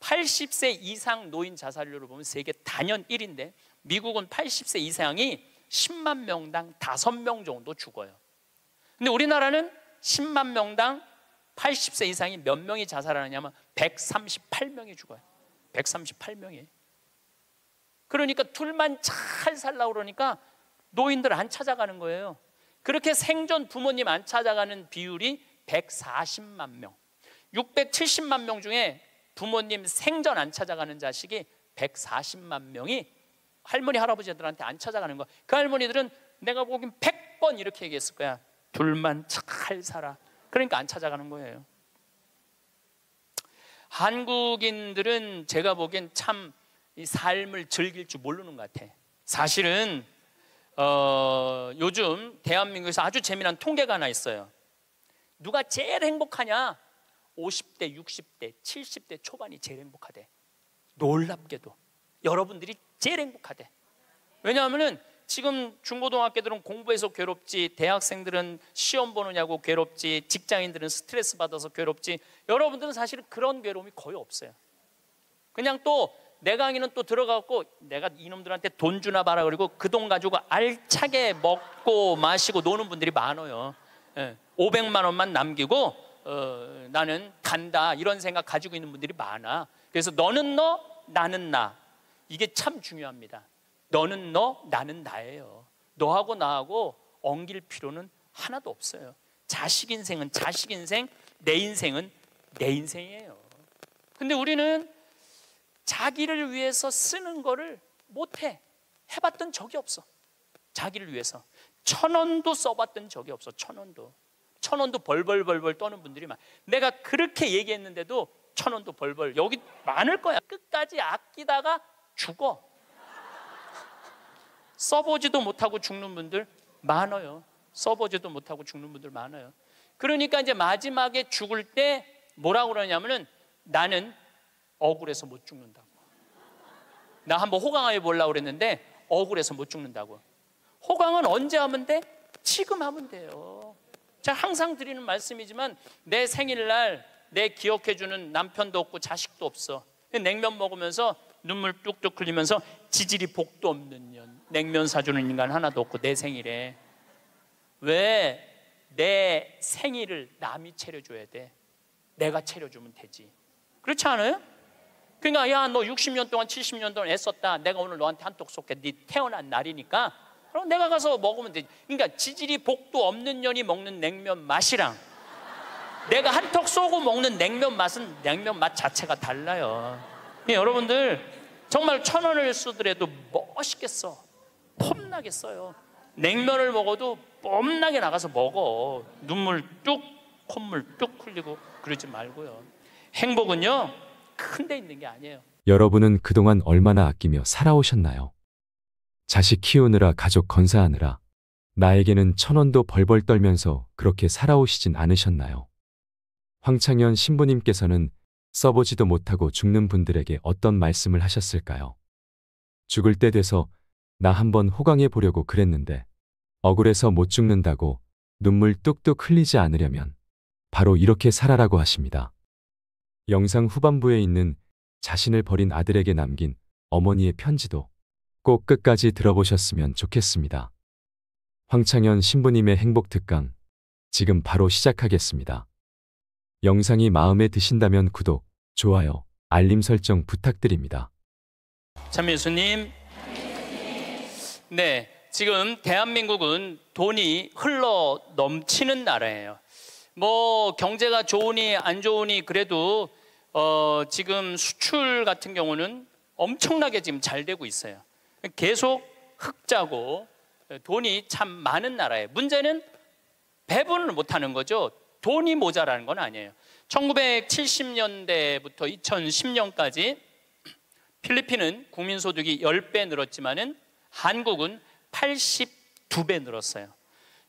80세 이상 노인 자살률을 보면 세계 단연 1위인데 미국은 80세 이상이 10만 명당 5명 정도 죽어요. 근데 우리나라는 10만 명당 80세 이상이 몇 명이 자살하느냐면 138명이 죽어요. 138명이. 그러니까 둘만 잘 살라고 그러니까 노인들 안 찾아가는 거예요. 그렇게 생전 부모님 안 찾아가는 비율이 140만 명. 670만 명 중에 부모님 생전 안 찾아가는 자식이 140만 명이 할머니 할아버지들한테 안 찾아가는 거야. 그 할머니들은 내가 보기엔 100번 이렇게 얘기했을 거야. 둘만 잘 살아. 그러니까 안 찾아가는 거예요. 한국인들은 제가 보기엔 참 이 삶을 즐길 줄 모르는 것 같아. 사실은 요즘 대한민국에서 아주 재미난 통계가 하나 있어요. 누가 제일 행복하냐? 50대, 60대, 70대 초반이 제일 행복하대. 놀랍게도 여러분들이 제일 행복하대. 왜냐하면은 지금 중고등학교들은 공부해서 괴롭지, 대학생들은 시험 보느냐고 괴롭지, 직장인들은 스트레스 받아서 괴롭지, 여러분들은 사실은 그런 괴로움이 거의 없어요. 그냥 또 내 강의는 또 들어가고 내가 이놈들한테 돈 주나 봐라 그리고 그 돈 가지고 알차게 먹고 마시고 노는 분들이 많아요. 500만 원만 남기고 나는 간다 이런 생각 가지고 있는 분들이 많아. 그래서 너는 너, 나는 나. 이게 참 중요합니다. 너는 너, 나는 나예요. 너하고 나하고 엉길 필요는 하나도 없어요. 자식 인생은 자식 인생, 내 인생은 내 인생이에요. 근데 우리는 자기를 위해서 쓰는 거를 못해. 해봤던 적이 없어. 자기를 위해서 1,000원도 써봤던 적이 없어. 1,000원도 벌벌 떠는 분들이 많아. 내가 그렇게 얘기했는데도 1,000원도 벌벌. 여기 많을 거야. 끝까지 아끼다가 죽어. 써보지도 못하고 죽는 분들 많아요. 써보지도 못하고 죽는 분들 많아요. 그러니까 이제 마지막에 죽을 때 뭐라고 그러냐면은 나는 억울해서 못 죽는다고. 나 한번 호강해 보려고 그랬는데 억울해서 못 죽는다고. 호강은 언제 하면 돼? 지금 하면 돼요. 제가 항상 드리는 말씀이지만 내 생일날 내 기억해주는 남편도 없고 자식도 없어. 냉면 먹으면서 눈물 뚝뚝 흘리면서 지질이 복도 없는 년, 냉면 사주는 인간 하나도 없고 내 생일에 왜 내 생일을 남이 차려줘야 돼? 내가 차려주면 되지. 그렇지 않아요? 그러니까 야, 너 60년 동안 70년 동안 애썼다. 내가 오늘 너한테 한턱 쏠게. 네 태어난 날이니까 그럼 내가 가서 먹으면 되지. 그러니까 지질이 복도 없는 년이 먹는 냉면 맛이랑 내가 한턱 쏘고 먹는 냉면 맛은 냉면 맛 자체가 달라요. 여러분들 정말 1,000원을 쓰더라도 멋있게 써. 폼나게 써요. 냉면을 먹어도 뽐나게 나가서 먹어. 눈물 뚝 콧물 뚝 흘리고 그러지 말고요. 행복은요 큰 데 있는 게 아니에요. 여러분은 그동안 얼마나 아끼며 살아오셨나요? 자식 키우느라 가족 건사하느라 나에게는 1,000원도 벌벌 떨면서 그렇게 살아오시진 않으셨나요? 황창현 신부님께서는 써보지도 못하고 죽는 분들에게 어떤 말씀을 하셨을까요? 죽을 때 돼서 나 한번 호강해 보려고 그랬는데 억울해서 못 죽는다고 눈물 뚝뚝 흘리지 않으려면 바로 이렇게 살아라고 하십니다. 영상 후반부에 있는 자신을 버린 아들에게 남긴 어머니의 편지도 꼭 끝까지 들어보셨으면 좋겠습니다. 황창현 신부님의 행복 특강 지금 바로 시작하겠습니다. 영상이 마음에 드신다면 구독, 좋아요, 알림 설정 부탁드립니다. 참예수님, 네, 지금 대한민국은 돈이 흘러 넘치는 나라예요. 뭐 경제가 좋으니 안 좋으니 그래도 지금 수출 같은 경우는 엄청나게 지금 잘 되고 있어요. 계속 흑자고 돈이 참 많은 나라예요. 문제는 배분을 못하는 거죠. 돈이 모자라는 건 아니에요. 1970년대부터 2010년까지 필리핀은 국민소득이 10배 늘었지만은 한국은 82배 늘었어요.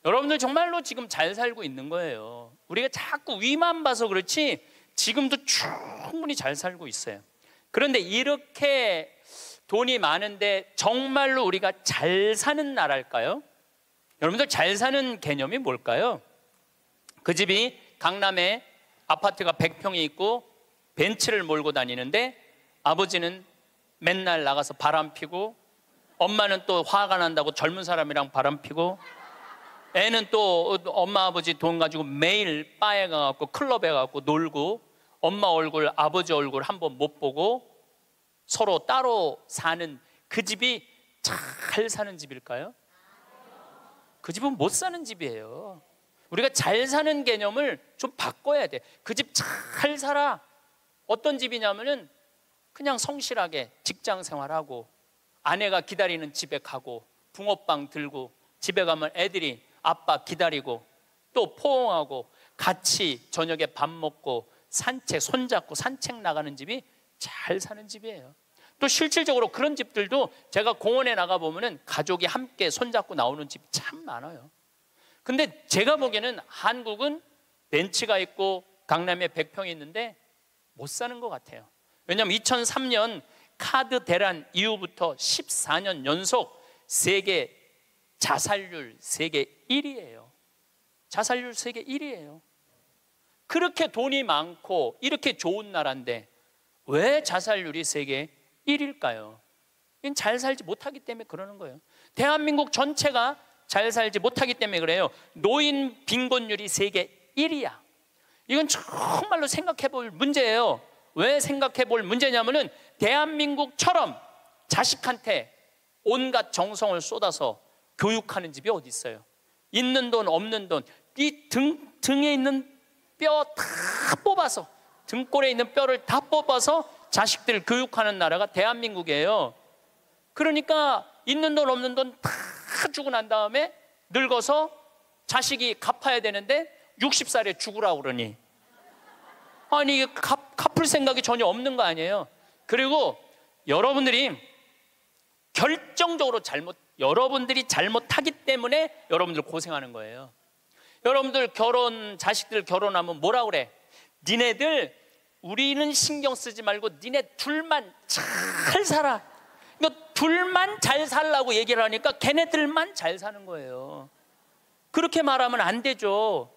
여러분들 정말로 지금 잘 살고 있는 거예요. 우리가 자꾸 위만 봐서 그렇지 지금도 충분히 잘 살고 있어요. 그런데 이렇게 돈이 많은데 정말로 우리가 잘 사는 나라일까요? 여러분들 잘 사는 개념이 뭘까요? 그 집이 강남에 아파트가 100평이 있고 벤츠를 몰고 다니는데 아버지는 맨날 나가서 바람 피고, 엄마는 또 화가 난다고 젊은 사람이랑 바람 피고, 애는 또 엄마 아버지 돈 가지고 매일 바에 가갖고 클럽에 가갖고 놀고, 엄마 얼굴 아버지 얼굴 한번 못 보고 서로 따로 사는 그 집이 잘 사는 집일까요? 그 집은 못 사는 집이에요. 우리가 잘 사는 개념을 좀 바꿔야 돼. 그 집 잘 살아. 어떤 집이냐면은 그냥 성실하게 직장 생활하고, 아내가 기다리는 집에 가고, 붕어빵 들고, 집에 가면 애들이 아빠 기다리고, 또 포옹하고, 같이 저녁에 밥 먹고, 산책, 손잡고 산책 나가는 집이 잘 사는 집이에요. 또 실질적으로 그런 집들도 제가 공원에 나가보면은 가족이 함께 손잡고 나오는 집이 참 많아요. 근데 제가 보기에는 한국은 벤츠가 있고 강남에 100평이 있는데 못 사는 것 같아요. 왜냐하면 2003년 카드 대란 이후부터 14년 연속 세계 자살률 세계 1위예요. 자살률 세계 1위예요. 그렇게 돈이 많고 이렇게 좋은 나라인데 왜 자살률이 세계 1위일까요? 이건 잘 살지 못하기 때문에 그러는 거예요. 대한민국 전체가 잘 살지 못하기 때문에 그래요. 노인 빈곤율이 세계 1위야. 이건 정말로 생각해 볼 문제예요. 왜 생각해 볼 문제냐면은 대한민국처럼 자식한테 온갖 정성을 쏟아서 교육하는 집이 어디 있어요? 있는 돈 없는 돈, 이 등에 있는 뼈 다 뽑아서, 등골에 있는 뼈를 다 뽑아서 자식들 교육하는 나라가 대한민국이에요. 그러니까 있는 돈 없는 돈 다 주고 난 다음에 늙어서 자식이 갚아야 되는데 60살에 죽으라고 그러니, 아니 이게 갚을 생각이 전혀 없는 거 아니에요. 그리고 여러분들이 결정적으로 여러분들이 잘못하기 때문에 여러분들 고생하는 거예요. 여러분들 자식들 결혼하면 뭐라 그래? 니네들 우리는 신경 쓰지 말고 니네 둘만 잘 살아. 그러니까 둘만 잘 살라고 얘기를 하니까 걔네들만 잘 사는 거예요. 그렇게 말하면 안 되죠.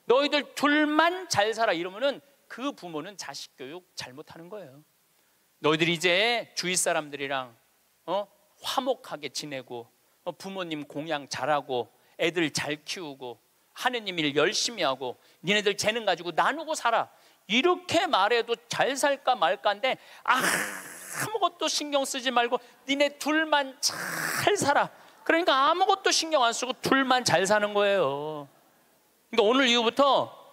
너희들 둘만 잘 살아 이러면은 그 부모는 자식 교육 잘못하는 거예요. 너희들 이제 주위 사람들이랑 화목하게 지내고, 부모님 공양 잘하고, 애들 잘 키우고, 하느님 일 열심히 하고, 니네들 재능 가지고 나누고 살아. 이렇게 말해도 잘 살까 말까인데 아무것도 신경 쓰지 말고 니네 둘만 잘 살아. 그러니까 아무것도 신경 안 쓰고 둘만 잘 사는 거예요. 그러니까 오늘 이후부터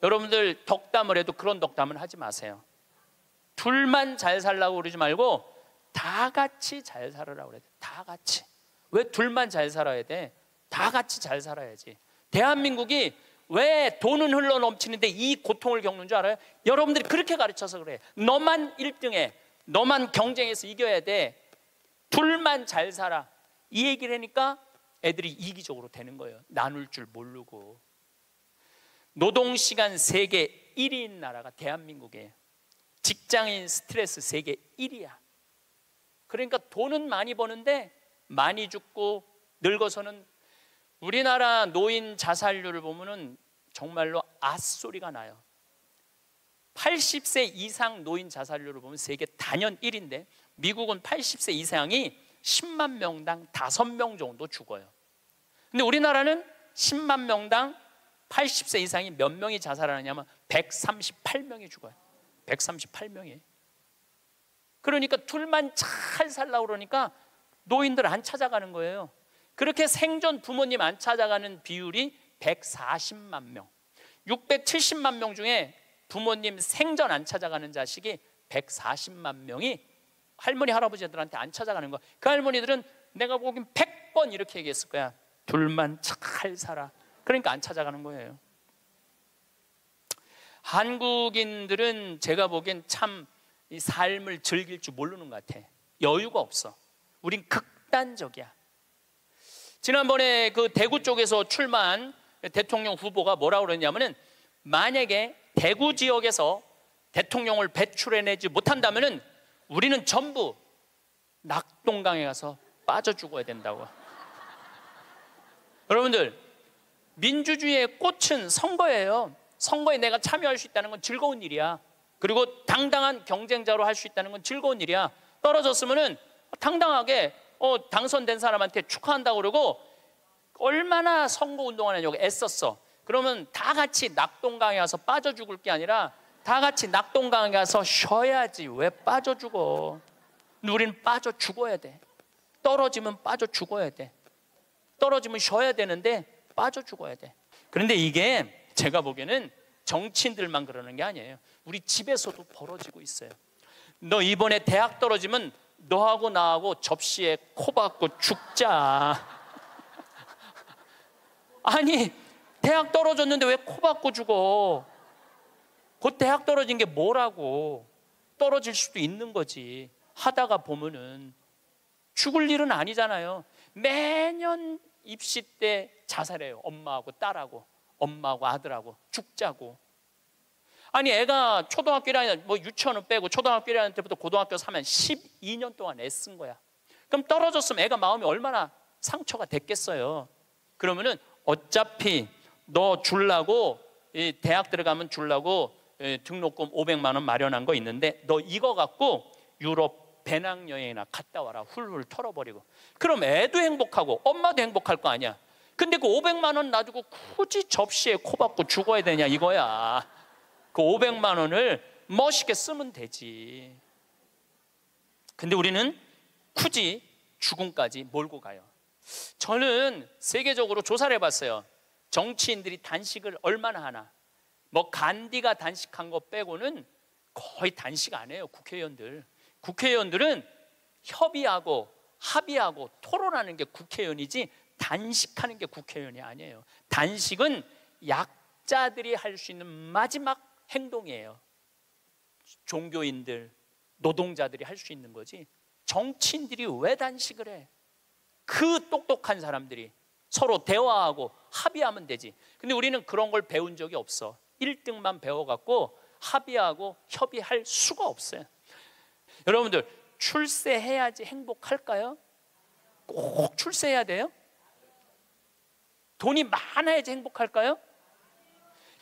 여러분들 덕담을 해도 그런 덕담을 하지 마세요. 둘만 잘 살라고 그러지 말고 다 같이 잘 살으라고 그래야 돼. 다 같이. 왜 둘만 잘 살아야 돼? 다 같이 잘 살아야지. 대한민국이 왜 돈은 흘러 넘치는데 이 고통을 겪는 줄 알아요? 여러분들이 그렇게 가르쳐서 그래. 너만 1등해. 너만 경쟁해서 이겨야 돼. 둘만 잘 살아. 이 얘기를 하니까 애들이 이기적으로 되는 거예요. 나눌 줄 모르고. 노동시간 세계 1위인 나라가 대한민국이에요. 직장인 스트레스 세계 1위야. 그러니까 돈은 많이 버는데 많이 죽고 늙어서는, 우리나라 노인 자살률을 보면은 정말로 앗소리가 나요. 80세 이상 노인 자살률을 보면 세계 단연 1위인데 미국은 80세 이상이 10만 명당 5명 정도 죽어요. 근데 우리나라는 10만 명당 80세 이상이 몇 명이 자살하느냐면 138명이 죽어요. 138명이. 그러니까 둘만 잘 살라고 그러니까 노인들 안 찾아가는 거예요. 그렇게 생존 부모님 안 찾아가는 비율이 140만 명. 670만 명 중에 부모님 생전 안 찾아가는 자식이 140만 명이 할머니 할아버지들한테 안 찾아가는 거야. 그 할머니들은 내가 보기엔 100번 이렇게 얘기했을 거야. 둘만 잘 살아. 그러니까 안 찾아가는 거예요. 한국인들은 제가 보기엔 참 이 삶을 즐길 줄 모르는 것 같아. 여유가 없어. 우린 극단적이야. 지난번에 그 대구 쪽에서 출마한 대통령 후보가 뭐라고 그랬냐면은, 만약에 대구 지역에서 대통령을 배출해내지 못한다면은 우리는 전부 낙동강에 가서 빠져 죽어야 된다고. 여러분들, 민주주의의 꽃은 선거예요. 선거에 내가 참여할 수 있다는 건 즐거운 일이야. 그리고 당당한 경쟁자로 할 수 있다는 건 즐거운 일이야. 떨어졌으면은 당당하게 당선된 사람한테 축하한다고 그러고, 얼마나 선거운동을 하냐고 애썼어. 그러면 다 같이 낙동강에 가서 빠져 죽을 게 아니라 다 같이 낙동강에 가서 쉬어야지. 왜 빠져 죽어? 우리는 빠져 죽어야 돼. 떨어지면 빠져 죽어야 돼. 떨어지면 쉬어야 되는데 빠져 죽어야 돼. 그런데 이게 제가 보기에는 정치인들만 그러는 게 아니에요. 우리 집에서도 벌어지고 있어요. 너 이번에 대학 떨어지면 너하고 나하고 접시에 코 박고 죽자. 아니, 대학 떨어졌는데 왜 코 박고 죽어? 곧 대학 떨어진 게 뭐라고? 떨어질 수도 있는 거지. 하다가 보면은 죽을 일은 아니잖아요. 매년 입시 때 자살해요. 엄마하고 딸하고, 엄마하고 아들하고 죽자고. 아니, 애가 초등학교 1학년, 뭐 유치원은 빼고 초등학교 1학년 때부터 고등학교 3학년 12년 동안 애쓴 거야. 그럼 떨어졌으면 애가 마음이 얼마나 상처가 됐겠어요. 그러면은 어차피 너 주려고, 대학 들어가면 주려고 등록금 500만 원 마련한 거 있는데 너 이거 갖고 유럽 배낭여행이나 갔다 와라. 훌훌 털어버리고. 그럼 애도 행복하고 엄마도 행복할 거 아니야. 근데 그 500만 원 놔두고 굳이 접시에 코 박고 죽어야 되냐 이거야. 그 500만 원을 멋있게 쓰면 되지. 근데 우리는 굳이 죽음까지 몰고 가요. 저는 세계적으로 조사를 해봤어요. 정치인들이 단식을 얼마나 하나. 뭐 간디가 단식한 거 빼고는 거의 단식 안 해요. 국회의원들은 협의하고 합의하고 토론하는 게 국회의원이지 단식하는 게 국회의원이 아니에요. 단식은 약자들이 할 수 있는 마지막 행동이에요. 종교인들, 노동자들이 할 수 있는 거지. 정치인들이 왜 단식을 해? 그 똑똑한 사람들이 서로 대화하고 합의하면 되지. 근데 우리는 그런 걸 배운 적이 없어. 1등만 배워갖고 합의하고 협의할 수가 없어요. 여러분들, 출세해야지 행복할까요? 꼭 출세해야 돼요? 돈이 많아야지 행복할까요?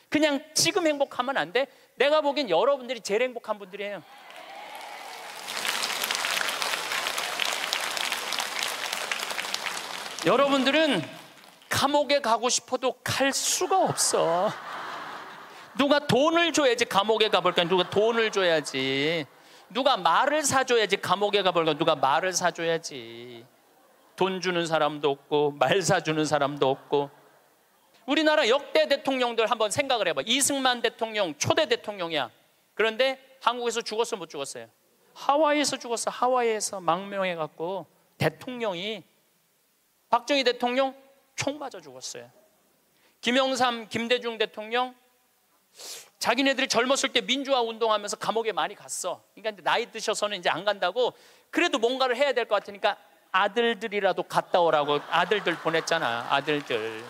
그냥 지금 행복하면 안 돼? 내가 보기엔 여러분들이 제일 행복한 분들이에요. 여러분들은 감옥에 가고 싶어도 갈 수가 없어. 누가 돈을 줘야지 감옥에 가볼까? 누가 돈을 줘야지. 누가 말을 사줘야지 감옥에 가볼까? 누가 말을 사줘야지. 돈 주는 사람도 없고 말 사주는 사람도 없고. 우리나라 역대 대통령들 한번 생각을 해봐. 이승만 대통령 초대 대통령이야. 그런데 한국에서 죽었어 못 죽었어요? 하와이에서 죽었어. 하와이에서 망명해갖고 대통령이. 박정희 대통령 총 맞아 죽었어요. 김영삼, 김대중 대통령 자기네들이 젊었을 때 민주화 운동하면서 감옥에 많이 갔어. 그러니까 나이 드셔서는 이제 안 간다고. 그래도 뭔가를 해야 될 것 같으니까 아들들이라도 갔다 오라고 아들들 보냈잖아. 아들들.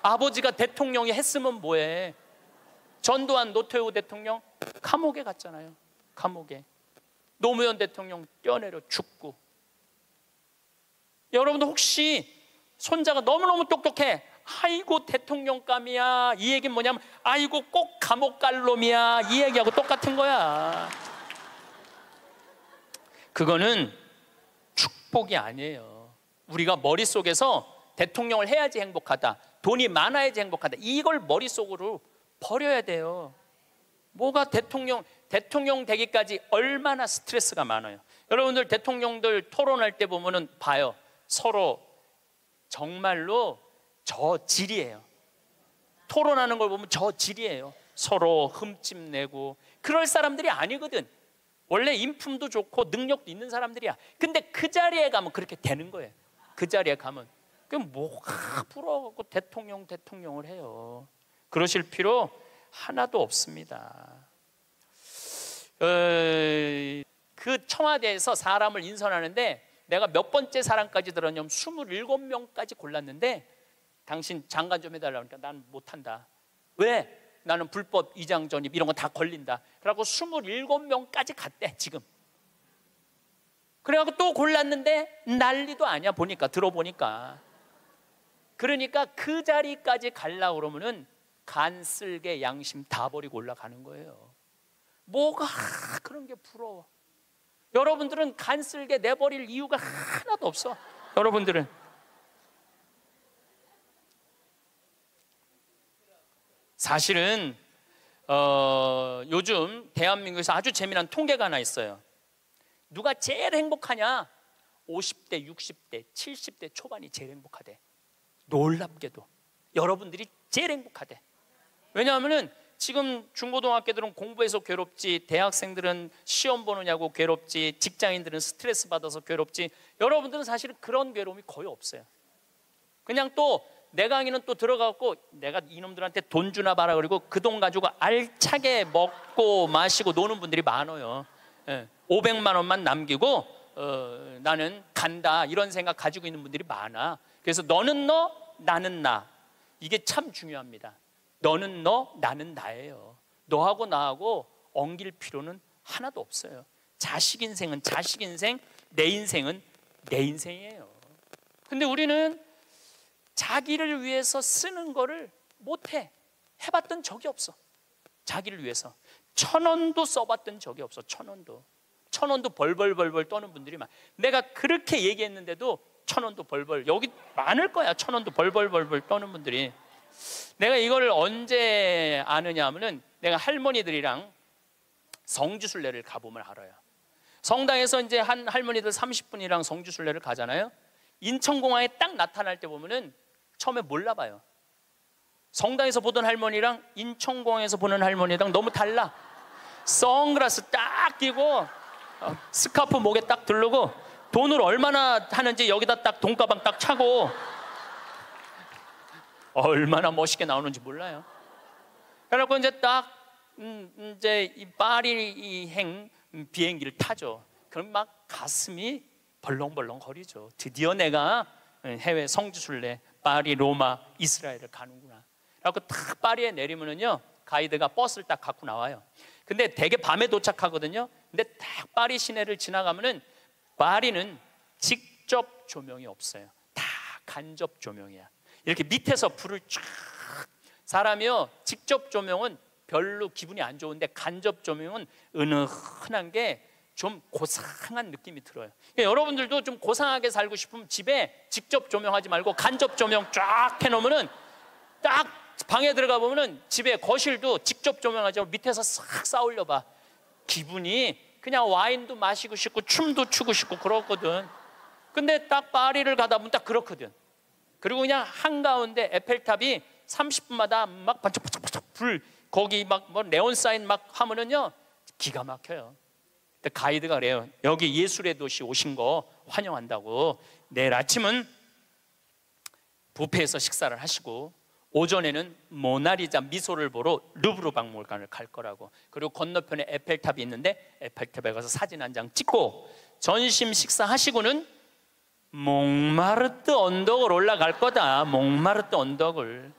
아버지가 대통령이 했으면 뭐해. 전두환, 노태우 대통령 감옥에 갔잖아요. 감옥에. 노무현 대통령 뛰어내려 죽고. 여러분들 혹시 손자가 너무너무 똑똑해. 아이고 대통령감이야. 이 얘기는 뭐냐면 아이고 꼭 감옥 갈 놈이야. 이 얘기하고 똑같은 거야. 그거는 축복이 아니에요. 우리가 머릿속에서 대통령을 해야지 행복하다, 돈이 많아야지 행복하다, 이걸 머릿속으로 버려야 돼요. 뭐가 대통령 되기까지 얼마나 스트레스가 많아요. 여러분들 대통령들 토론할 때 보면은 봐요. 서로 정말로 저질이에요. 토론하는 걸 보면 저질이에요. 서로 흠집내고. 그럴 사람들이 아니거든. 원래 인품도 좋고 능력도 있는 사람들이야. 근데 그 자리에 가면 그렇게 되는 거예요. 그 자리에 가면. 그럼 뭐가 부러워갖고 대통령을 해요. 그러실 필요 하나도 없습니다. 그 청와대에서 사람을 인선하는데 내가 몇 번째 사람까지 들었냐면 27명까지 골랐는데 당신 장관 좀 해달라고 하니까 난 못한다. 왜? 나는 불법 이장 전입 이런 거 다 걸린다. 그래갖고 27명까지 갔대 지금. 그래갖고 또 골랐는데 난리도 아니야. 들어보니까. 그러니까 그 자리까지 가려고 그러면은 간, 쓸개, 양심 다 버리고 올라가는 거예요. 뭐가 그런 게 부러워. 여러분들은 간, 쓸개 내버릴 이유가 하나도 없어. 여러분들은 사실은 요즘 대한민국에서 아주 재미난 통계가 하나 있어요. 누가 제일 행복하냐? 50대, 60대, 70대 초반이 제일 행복하대. 놀랍게도 여러분들이 제일 행복하대. 왜냐하면은 지금 중고등학교들은 공부해서 괴롭지, 대학생들은 시험 보느냐고 괴롭지, 직장인들은 스트레스 받아서 괴롭지, 여러분들은 사실은 그런 괴로움이 거의 없어요. 그냥 또 내 강의는 또 들어가고 내가 이놈들한테 돈 주나 봐라, 그리고 그 돈 가지고 알차게 먹고 마시고 노는 분들이 많아요. 500만 원만 남기고 나는 간다, 이런 생각 가지고 있는 분들이 많아. 그래서 너는 너, 나는 나, 이게 참 중요합니다. 너는 너, 나는 나예요. 너하고 나하고 엉길 필요는 하나도 없어요. 자식 인생은 자식 인생, 내 인생은 내 인생이에요. 근데 우리는 자기를 위해서 쓰는 거를 못해. 해봤던 적이 없어. 자기를 위해서 1,000원도 써봤던 적이 없어. 1,000원도 벌벌 떠는 분들이 많아. 내가 그렇게 얘기했는데도 1,000원도 벌벌, 여기 많을 거야. 1,000원도 벌벌 떠는 분들이. 내가 이걸 언제 아느냐 하면은 내가 할머니들이랑 성지순례를 가보면 알아요. 성당에서 이제 한 할머니들 30분이랑 성지순례를 가잖아요. 인천공항에 딱 나타날 때 보면은 처음에 몰라봐요. 성당에서 보던 할머니랑 인천공항에서 보는 할머니랑 너무 달라. 선글라스 딱 끼고 스카프 목에 딱 두르고 돈을 얼마나 하는지 여기다 딱 돈가방 딱 차고 얼마나 멋있게 나오는지 몰라요. 그래갖고 이제 딱 이제 이 파리행 비행기를 타죠. 그럼 막 가슴이 벌렁벌렁 거리죠. 드디어 내가 해외 성지순례 파리, 로마, 이스라엘을 가는구나. 그래갖고 딱 파리에 내리면은요, 가이드가 버스를 딱 갖고 나와요. 근데 되게 밤에 도착하거든요. 근데 딱 파리 시내를 지나가면은 파리는 직접 조명이 없어요. 다 간접 조명이야. 이렇게 밑에서 불을 쫙, 사람이요 직접 조명은 별로 기분이 안 좋은데 간접 조명은 은은한 게 좀 고상한 느낌이 들어요. 그러니까 여러분들도 좀 고상하게 살고 싶으면 집에 직접 조명하지 말고 간접 조명 쫙 해놓으면은 딱 방에 들어가 보면은 집에 거실도 직접 조명하지 말고 밑에서 싹 쌓으려 봐. 기분이 그냥 와인도 마시고 싶고 춤도 추고 싶고 그렇거든. 근데 딱 파리를 가다 보면 딱 그렇거든. 그리고 그냥 한가운데 에펠탑이 30분마다 막 반짝반짝 불, 거기 막 뭐 네온 사인 막 하면은요 기가 막혀요. 근데 가이드가 그래요. 여기 예술의 도시 오신 거 환영한다고. 내일 아침은 뷔페에서 식사를 하시고 오전에는 모나리자 미소를 보러 루브르 박물관을 갈 거라고. 그리고 건너편에 에펠탑이 있는데 에펠탑에 가서 사진 한 장 찍고 점심 식사하시고는 몽마르트 언덕을 올라갈 거다. 몽마르트 언덕을.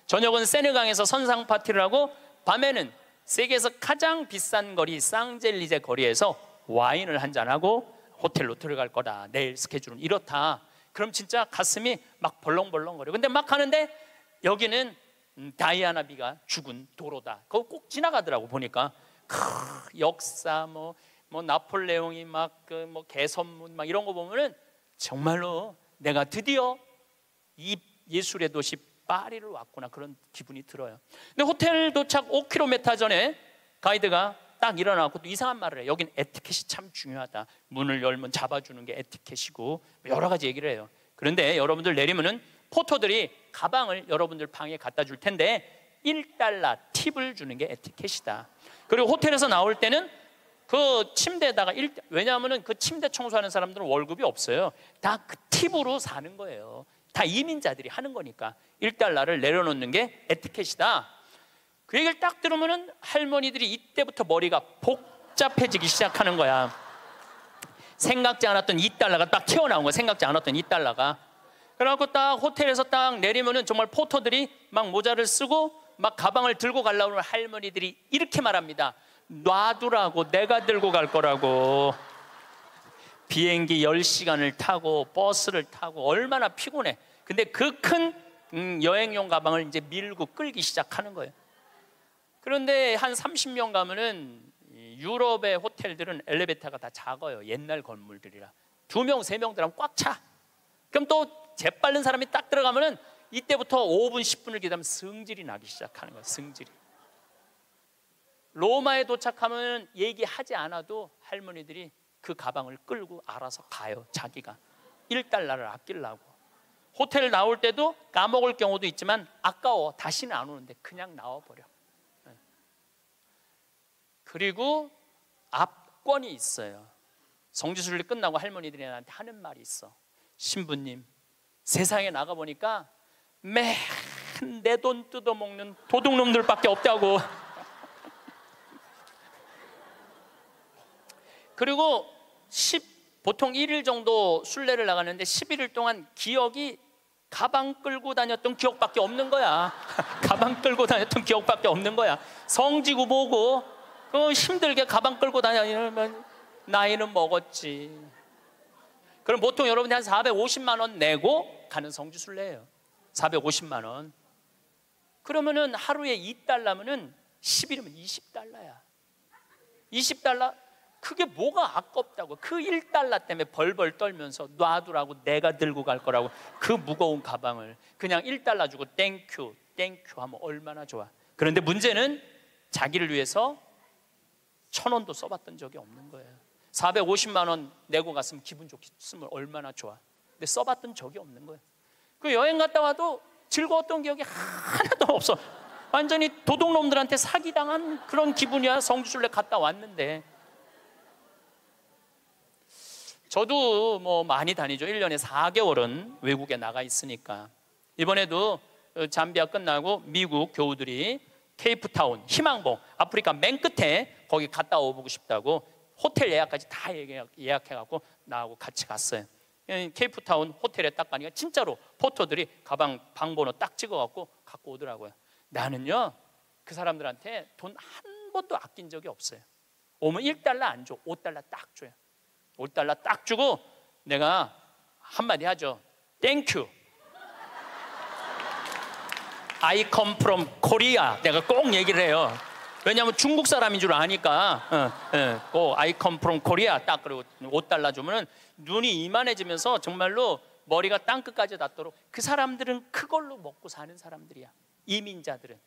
저녁은 세느강에서 선상 파티를 하고 밤에는 세계에서 가장 비싼 거리 쌍젤리제 거리에서 와인을 한잔하고 호텔로 들어갈 거다. 내일 스케줄은 이렇다. 그럼 진짜 가슴이 막 벌렁벌렁거려. 근데 막 가는데 여기는 다이아나비가 죽은 도로다. 그거 꼭 지나가더라고. 보니까 역사 뭐 나폴레옹이 막 그 뭐 개선문 막 이런 거 보면은 정말로 내가 드디어 이 예술의 도시 파리를 왔구나, 그런 기분이 들어요. 근데 호텔 도착 5km 전에 가이드가 딱 일어나고 또 이상한 말을 해요. 여긴 에티켓이 참 중요하다. 문을 열면 잡아주는 게 에티켓이고 여러 가지 얘기를 해요. 그런데 여러분들 내리면은 포토들이 가방을 여러분들 방에 갖다 줄 텐데 $1 팁을 주는 게 에티켓이다. 그리고 호텔에서 나올 때는 그 침대에다가 왜냐하면은 그 침대 청소하는 사람들은 월급이 없어요. 다 그 팁으로 사는 거예요. 다 이민자들이 하는 거니까 $1를 내려놓는 게 에티켓이다. 그 얘기를 딱 들으면은 할머니들이 이때부터 머리가 복잡해지기 시작하는 거야. 생각지 않았던 $2가 딱 튀어나온 거야. 생각지 않았던 $2가. 그래갖고 딱 호텔에서 딱 내리면은 정말 포터들이 막 모자를 쓰고 막 가방을 들고 가려고 하면 할머니들이 이렇게 말합니다. 놔두라고, 내가 들고 갈 거라고. 비행기 10시간을 타고 버스를 타고 얼마나 피곤해. 근데 그 큰 여행용 가방을 이제 밀고 끌기 시작하는 거예요. 그런데 한 30년 가면은 유럽의 호텔들은 엘리베이터가 다 작아요. 옛날 건물들이라 2명, 3명 들어가면 꽉 차. 그럼 또 재빠른 사람이 딱 들어가면은 이때부터 5분, 10분을 기다리면 승질이 나기 시작하는 거예요. 승질이. 로마에 도착하면 얘기하지 않아도 할머니들이 그 가방을 끌고 알아서 가요. 자기가 1달러를 아끼려고. 호텔 나올 때도 까먹을 경우도 있지만 아까워. 다시는 안 오는데 그냥 나와버려. 그리고 압권이 있어요. 성지순례 끝나고 할머니들이 나한테 하는 말이 있어. 신부님, 세상에 나가보니까 맨 내 돈 뜯어먹는 도둑놈들밖에 없다고. 그리고 보통 1일 정도 순례를 나가는데 11일 동안 기억이 가방 끌고 다녔던 기억밖에 없는 거야. 가방 끌고 다녔던 기억밖에 없는 거야. 성지고 뭐고 힘들게 가방 끌고 다니면 나이는 먹었지. 그럼 보통 여러분이 한 450만 원 내고 가는 성지순례예요. 450만 원. 그러면은 하루에 2달러면은 10일이면 20달러야. 20달러? 그게 뭐가 아깝다고. 그 1달러 때문에 벌벌 떨면서 놔두라고, 내가 들고 갈 거라고 그 무거운 가방을 그냥 1달러 주고 땡큐 땡큐 하면 얼마나 좋아. 그런데 문제는 자기를 위해서 1,000원도 써봤던 적이 없는 거예요. 450만 원 내고 갔으면 기분 좋게 쓰면 얼마나 좋아. 근데 써봤던 적이 없는 거예요. 그 여행 갔다 와도 즐거웠던 기억이 하나도 없어. 완전히 도둑놈들한테 사기당한 그런 기분이야. 성지순례 갔다 왔는데. 저도 뭐 많이 다니죠. 1년에 4개월은 외국에 나가 있으니까. 이번에도 잠비아 끝나고 미국 교우들이 케이프타운, 희망봉, 아프리카 맨 끝에 거기 갔다 오고 싶다고 호텔 예약까지 다 예약해갖고 나하고 같이 갔어요. 케이프타운 호텔에 딱 가니까 진짜로 포터들이 가방 방번호 딱 찍어갖고 갖고 오더라고요. 나는요 그 사람들한테 돈 한 번도 아낀 적이 없어요. 오면 1달러 안 줘. 5달러 딱 줘요. 5달러 딱 주고 내가 한마디 하죠. 땡큐. I come from Korea. 내가 꼭 얘기를 해요. 왜냐하면 중국 사람인 줄 아니까. I come from Korea. 딱 그리고 5달러 주면은 눈이 이만해지면서 정말로 머리가 땅끝까지 닿도록. 그 사람들은 그걸로 먹고 사는 사람들이야. 이민자들은.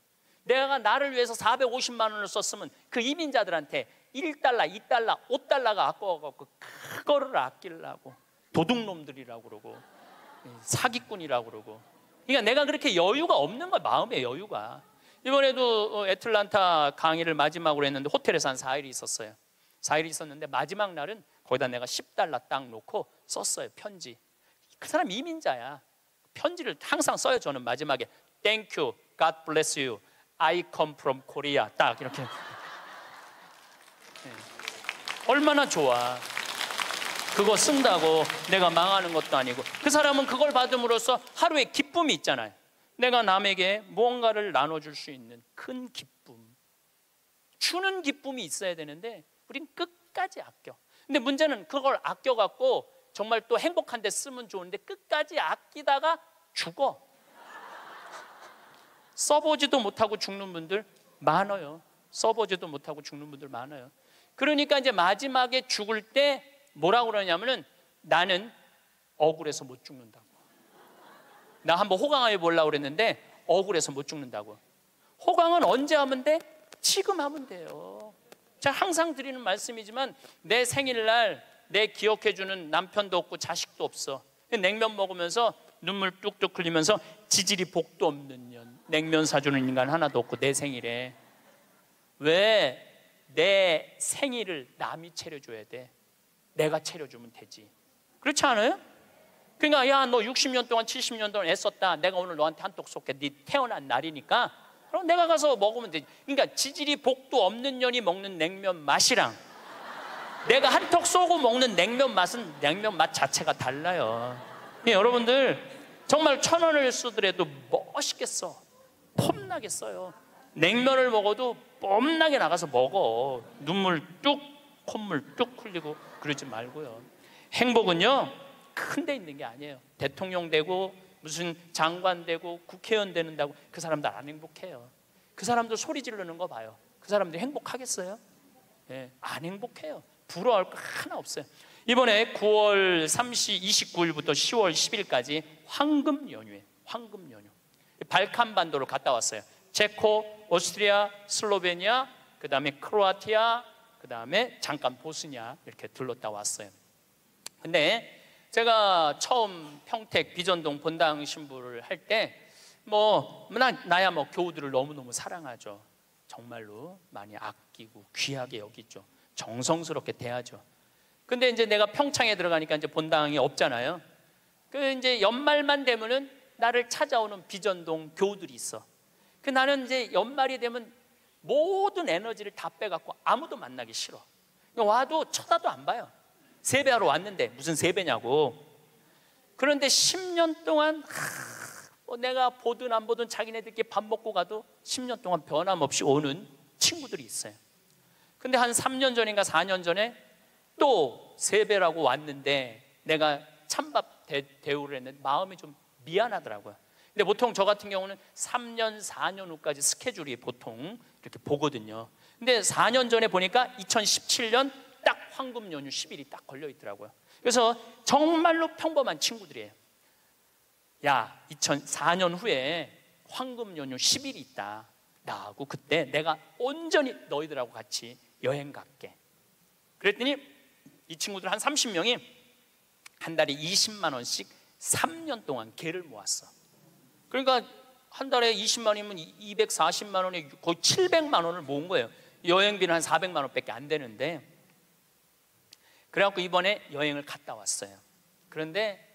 내가 나를 위해서 450만 원을 썼으면 그 이민자들한테 1달러, 2달러, 5달러가 아까워갖고 그거를 아끼려고. 도둑놈들이라고 그러고 사기꾼이라고 그러고. 그러니까 내가 그렇게 여유가 없는 거야. 마음의 여유가. 이번에도 애틀란타 강의를 마지막으로 했는데 호텔에서 한 4일 있었어요. 4일 있었는데 마지막 날은 거기다 내가 10달러 딱 놓고 썼어요. 편지. 그 사람 이민자야. 편지를 항상 써요. 저는 마지막에 Thank you, God bless you, I come from Korea. 딱 이렇게. 얼마나 좋아. 그거 쓴다고 내가 망하는 것도 아니고. 그 사람은 그걸 받음으로써 하루에 기쁨이 있잖아요. 내가 남에게 무언가를 나눠줄 수 있는 큰 기쁨. 주는 기쁨이 있어야 되는데 우린 끝까지 아껴. 근데 문제는 그걸 아껴갖고 정말 또 행복한 데 쓰면 좋은데 끝까지 아끼다가 죽어. 써보지도 못하고 죽는 분들 많아요. 써보지도 못하고 죽는 분들 많아요. 그러니까 이제 마지막에 죽을 때 뭐라고 그러냐면은 나는 억울해서 못 죽는다고. 나 한번 호강해 보려고 그랬는데 억울해서 못 죽는다고. 호강은 언제 하면 돼? 지금 하면 돼요. 제가 항상 드리는 말씀이지만 내 생일날 내 기억해주는 남편도 없고 자식도 없어. 냉면 먹으면서 눈물 뚝뚝 흘리면서 지질이 복도 없는 년, 냉면 사주는 인간 하나도 없고 내 생일에 왜 내 생일을 남이 차려줘야 돼? 내가 차려주면 되지. 그렇지 않아요? 그러니까 야, 너 60년 동안 70년 동안 애썼다. 내가 오늘 너한테 한턱 쏠게. 네 태어난 날이니까 그럼 내가 가서 먹으면 되지. 그러니까 지질이 복도 없는 년이 먹는 냉면 맛이랑 내가 한턱 쏘고 먹는 냉면 맛은 냉면 맛 자체가 달라요. 여러분들 정말 1,000원을 쓰더라도 멋있게 써. 폼나게 써요. 냉면을 먹어도 뽐나게 나가서 먹어. 눈물 뚝, 콧물 뚝 흘리고 그러지 말고요. 행복은요 큰 데 있는 게 아니에요. 대통령 되고 무슨 장관 되고 국회의원 되는다고 그 사람들 안 행복해요. 그 사람들 소리 지르는 거 봐요. 그 사람들이 행복하겠어요? 예, 안 행복해요. 부러워할 거 하나 없어요. 이번에 9월 29일부터 10월 10일까지 황금 연휴에 황금 연휴 발칸반도를 갔다 왔어요. 체코, 오스트리아, 슬로베니아, 그 다음에 크로아티아, 그 다음에 잠깐 보스니아 이렇게 들렀다 왔어요. 근데 제가 처음 평택 비전동 본당 신부를 할 때 나야 교우들을 너무너무 사랑하죠. 정말로 많이 아끼고 귀하게 여기죠. 정성스럽게 대하죠. 근데 이제 내가 평창에 들어가니까 이제 본당이 없잖아요. 그 이제 연말만 되면은 나를 찾아오는 비전동 교우들이 있어. 그 나는 이제 연말이 되면 모든 에너지를 다 빼갖고 아무도 만나기 싫어. 와도 쳐다도 안 봐요. 세배하러 왔는데 무슨 세배냐고. 그런데 10년 동안 내가 보든 안 보든 자기네들끼리 밥 먹고 가도 10년 동안 변함없이 오는 친구들이 있어요. 근데 한 3년 전인가 4년 전에 또 세배라고 왔는데 내가 찬밥 대우를 했는데 마음이 좀 미안하더라고요. 근데 보통 저 같은 경우는 3년 4년 후까지 스케줄이 보통 이렇게 보거든요. 근데 4년 전에 보니까 2017년 딱 황금 연휴 10일이 딱 걸려 있더라고요. 그래서 정말로 평범한 친구들이에요. 야, 2004년 후에 황금 연휴 10일이 있다. 나하고 그때 내가 온전히 너희들하고 같이 여행 갈게. 그랬더니 이 친구들 한 30명이 한 달에 20만 원씩 3년 동안 개를 모았어. 그러니까 한 달에 20만 원이면 240만 원에 거의 700만 원을 모은 거예요. 여행비는 한 400만 원밖에 안 되는데. 그래갖고 이번에 여행을 갔다 왔어요. 그런데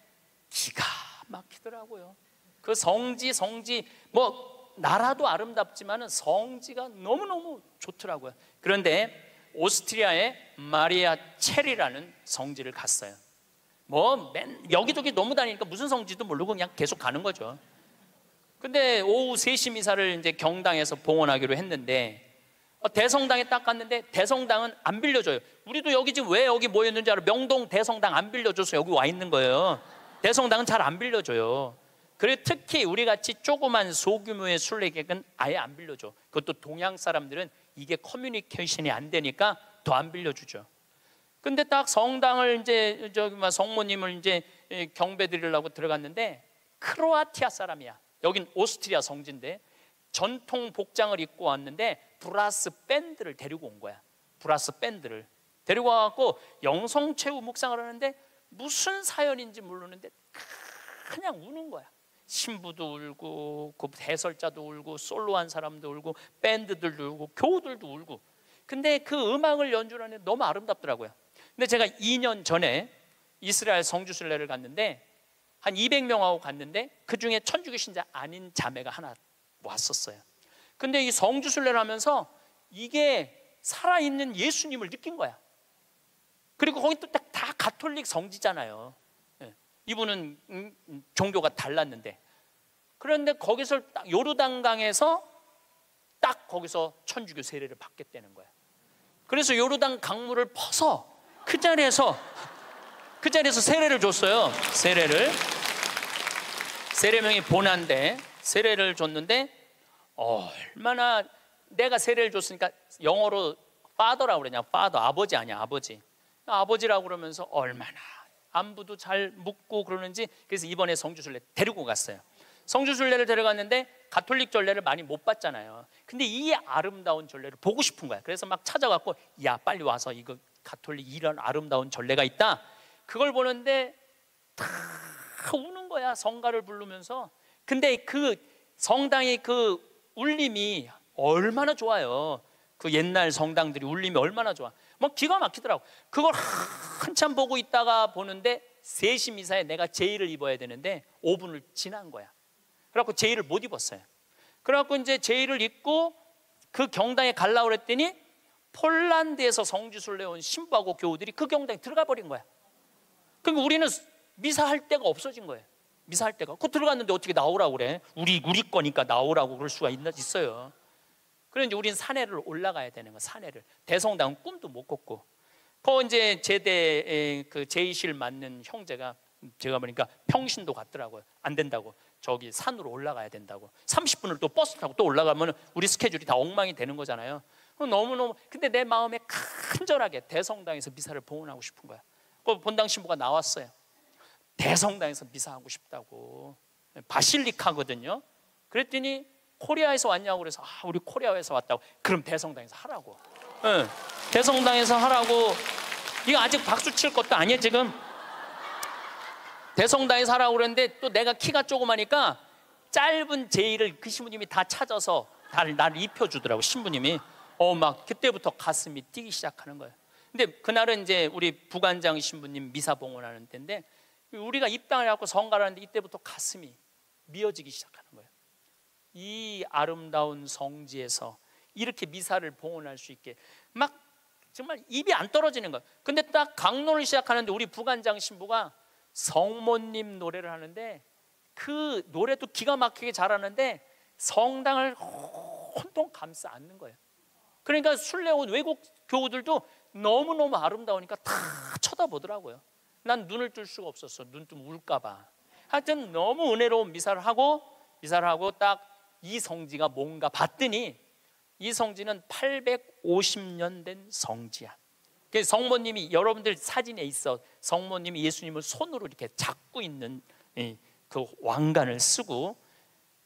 기가 막히더라고요. 그 성지 나라도 아름답지만 성지가 너무너무 좋더라고요. 그런데 오스트리아의 마리아 체리라는 성지를 갔어요. 여기저기 너무 다니니까 무슨 성지도 모르고 그냥 계속 가는 거죠. 근데 오후 3시 미사를 이제 경당에서 봉헌하기로 했는데 대성당에 딱 갔는데 대성당은 안 빌려줘요. 우리도 여기 지금 왜 여기 모였는지 알아? 명동 대성당 안 빌려줘서 여기 와 있는 거예요. 대성당은 잘 안 빌려줘요. 그리고 특히 우리 같이 조그만 소규모의 순례객은 아예 안 빌려줘. 그것도 동양 사람들은 이게 커뮤니케이션이 안 되니까 더 안 빌려주죠. 근데 딱 성당을 이제 성모님을 이제 경배 드리려고 들어갔는데 크로아티아 사람이야. 여긴 오스트리아 성지인데 전통 복장을 입고 왔는데 브라스 밴드를 데리고 온 거야. 브라스 밴드를 데리고 와갖고 영성체후 묵상을 하는데 무슨 사연인지 모르는데 그냥 우는 거야. 신부도 울고 그 해설자도 울고 솔로한 사람도 울고 밴드들도 울고 교우들도 울고. 근데 그 음악을 연주하는데 너무 아름답더라고요. 근데 제가 2년 전에 이스라엘 성주순례를 갔는데 한 200명하고 갔는데 그중에 천주교 신자 아닌 자매가 하나 왔었어요. 근데 이 성주순례를 하면서 이게 살아있는 예수님을 느낀 거야. 그리고 거기 또 다 가톨릭 성지잖아요. 이분은 종교가 달랐는데. 그런데 거기서 딱 요르단강에서 딱 거기서 천주교 세례를 받겠다는 거야. 그래서 요르단 강물을 퍼서 그 자리에서 세례를 줬어요. 세례명이 보난데 세례를 줬는데 얼마나 내가 세례를 줬으니까 영어로 father라고 그러냐. father, 아버지 아니야. 아버지라고 그러면서 얼마나 안부도 잘 묻고 그러는지. 그래서 이번에 성주순례 데리고 갔어요. 성주순례를 데려갔는데 가톨릭 전례를 많이 못 봤잖아요. 근데 이 아름다운 전례를 보고 싶은 거야. 그래서 막 찾아갖고 야 빨리 와서 이거 가톨릭 이런 아름다운 전례가 있다. 그걸 보는데 다 우는 거야. 성가를 부르면서. 근데 그 성당의 그 울림이 얼마나 좋아요. 그 옛날 성당들이 울림이 얼마나 좋아. 기가 막히더라고. 그걸 한참 보고 있다가 보는데 3시 미사에 내가 제의를 입어야 되는데 5분을 지난 거야. 그래갖고 제의를 못 입었어요. 그래갖고 이제 제의를 입고 그 경당에 가려고 그랬더니 폴란드에서 성주순례 온 신부하고 교우들이 그 경당에 들어가 버린 거야. 그러니까 우리는 미사할 데가 없어진 거예요. 미사할 데가. 그 들어갔는데 어떻게 나오라고 그래? 우리 거니까 나오라고 그럴 수가 있어요. 그런데 우린 산에를 올라가야 되는 거. 산에를. 대성당은 꿈도 못 꿨고. 그 이제 제대 그 제의실 맡는 형제가 제가 보니까 평신도 갔더라고요. 안 된다고. 저기 산으로 올라가야 된다고. 30분을 또 버스 타고 또 올라가면 우리 스케줄이 다 엉망이 되는 거잖아요. 너무너무. 근데 내 마음에 간절하게 대성당에서 미사를 봉헌하고 싶은 거야. 그 본당 신부가 나왔어요. 대성당에서 미사하고 싶다고. 바실리카거든요. 그랬더니 코리아에서 왔냐고 그래서 우리 코리아에서 왔다고. 그럼 대성당에서 하라고. 네, 대성당에서 하라고. 이거 아직 박수 칠 것도 아니에요 지금. 대성당에서 하라고 그랬는데 또 내가 키가 조그마니까 짧은 제의를 그 신부님이 다 찾아서 나를 입혀주더라고. 신부님이. 막 그때부터 가슴이 뛰기 시작하는 거예요. 근데 그날은 이제 우리 부관장 신부님 미사 봉헌하는 때인데 우리가 입당을 해갖고 성가를 하는데 이때부터 가슴이 미어지기 시작하는 거예요. 이 아름다운 성지에서 이렇게 미사를 봉헌할 수 있게 막 정말 입이 안 떨어지는 거예요. 근데 딱 강론을 시작하는데 우리 부관장 신부가 성모님 노래를 하는데 그 노래도 기가 막히게 잘하는데 성당을 혼통 감싸 안는 거예요. 그러니까 순례 온 외국 교우들도 너무너무 아름다우니까 다 쳐다보더라고요. 난 눈을 뜰 수가 없었어. 눈 뜨면 울까 봐. 하여튼 너무 은혜로운 미사를 하고 딱 이 성지가 뭔가 봤더니 이 성지는 850년 된 성지야. 성모님이 여러분들 사진에 있어. 성모님이 예수님을 손으로 이렇게 잡고 있는 그 왕관을 쓰고.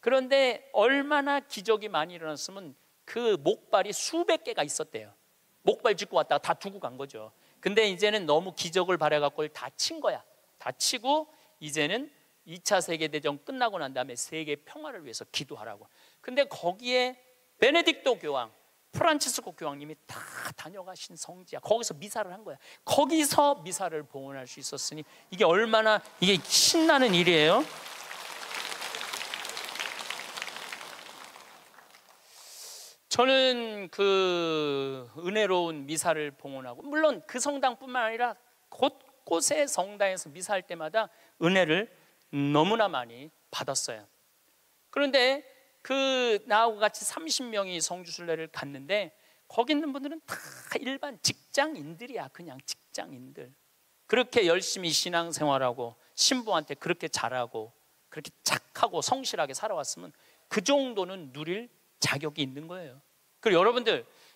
그런데 얼마나 기적이 많이 일어났으면 그 목발이 수백 개가 있었대요. 목발 짚고 왔다가 다 두고 간 거죠. 근데 이제는 너무 기적을 바라갖고 다 친 거야. 다 치고 이제는 2차 세계대전 끝나고 난 다음에 세계 평화를 위해서 기도하라고. 근데 거기에 베네딕토 교황, 프란치스코 교황님이 다 다녀가신 성지야. 거기서 미사를 한 거야. 거기서 미사를 봉헌할 수 있었으니 이게 얼마나 이게 신나는 일이에요. 저는 그 은혜로운 미사를 봉헌하고, 물론 그 성당뿐만 아니라 곳곳의 성당에서 미사할 때마다 은혜를 너무나 많이 받았어요. 그런데 나하고 같이 30명이 성주순례를 갔는데 거기 있는 분들은 다 일반 직장인들이야. 그냥 직장인들. 그렇게 열심히 신앙생활하고 신부한테 그렇게 잘하고 그렇게 착하고 성실하게 살아왔으면 그 정도는 누릴 자격이 있는 거예요. 그리고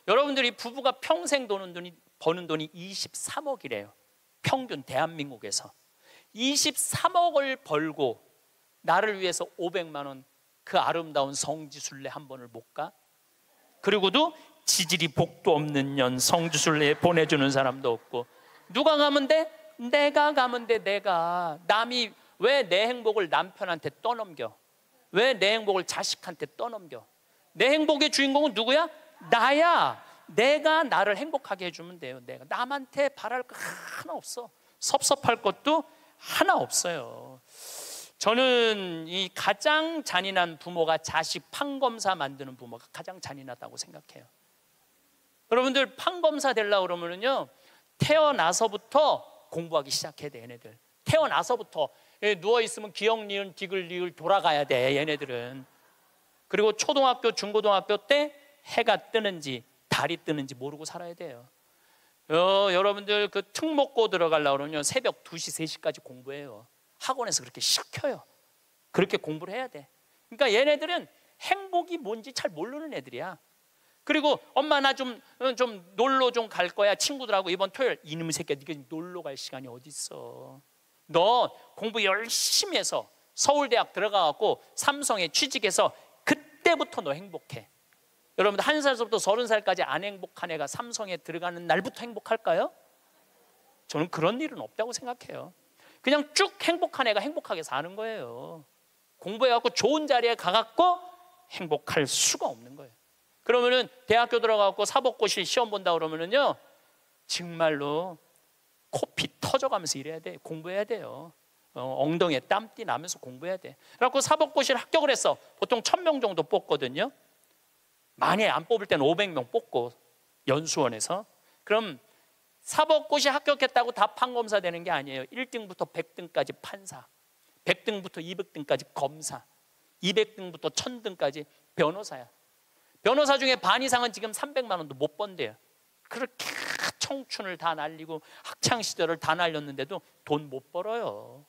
여러분들이 부부가 평생 버는 돈이 23억이래요. 평균 대한민국에서 23억을 벌고 나를 위해서 500만 원 그 아름다운 성지순례 한 번을 못 가? 그리고도 지질이 복도 없는 년 성지순례에 보내주는 사람도 없고. 누가 가면 돼? 내가 가면 돼. 내가. 남이 왜 내 행복을 남편한테 떠넘겨? 왜 내 행복을 자식한테 떠넘겨? 내 행복의 주인공은 누구야? 나야. 내가 나를 행복하게 해주면 돼요. 내가 남한테 바랄 거 하나 없어. 섭섭할 것도 하나 없어요. 저는 이 가장 잔인한 부모가 자식 판검사 만드는 부모가 가장 잔인하다고 생각해요. 여러분들 판검사 되려고 그러면요 태어나서부터 공부하기 시작해야 돼. 얘네들 태어나서부터 누워있으면 기역, 니은, 디귿, 리을 돌아가야 돼. 얘네들은. 그리고 초등학교, 중고등학교 때 해가 뜨는지 달이 뜨는지 모르고 살아야 돼요. 여러분들 그 특목고 들어가려고 그러면 새벽 2시, 3시까지 공부해요. 학원에서 그렇게 시켜요. 그렇게 공부를 해야 돼. 그러니까 얘네들은 행복이 뭔지 잘 모르는 애들이야. 그리고 엄마 나 좀 놀러 좀 갈 거야. 친구들하고 이번 토요일. 이놈의 새끼야, 네가 놀러 갈 시간이 어디 있어. 너 공부 열심히 해서 서울대학 들어가갖고 삼성에 취직해서 그때부터 너 행복해. 여러분들 1살부터 30살까지 안 행복한 애가 삼성에 들어가는 날부터 행복할까요? 저는 그런 일은 없다고 생각해요. 그냥 쭉 행복한 애가 행복하게 사는 거예요. 공부해갖고 좋은 자리에 가갖고 행복할 수가 없는 거예요. 그러면은 대학교 들어가갖고 사법고시 시험 본다 그러면은요 정말로 코피 터져가면서 일해야 돼. 공부해야 돼요. 엉덩이에 땀띠 나면서 공부해야 돼. 그래갖고 사법고시를 합격을 했어. 보통 1000명 정도 뽑거든요. 많이 안 뽑을 때는 500명 뽑고 연수원에서. 그럼 사법고시 합격했다고 다 판검사 되는 게 아니에요. 1등부터 100등까지 판사, 100등부터 200등까지 검사, 200등부터 1000등까지 변호사야. 변호사 중에 반 이상은 지금 300만 원도 못 번대요. 그렇게 청춘을 다 날리고 학창시절을 다 날렸는데도 돈 못 벌어요.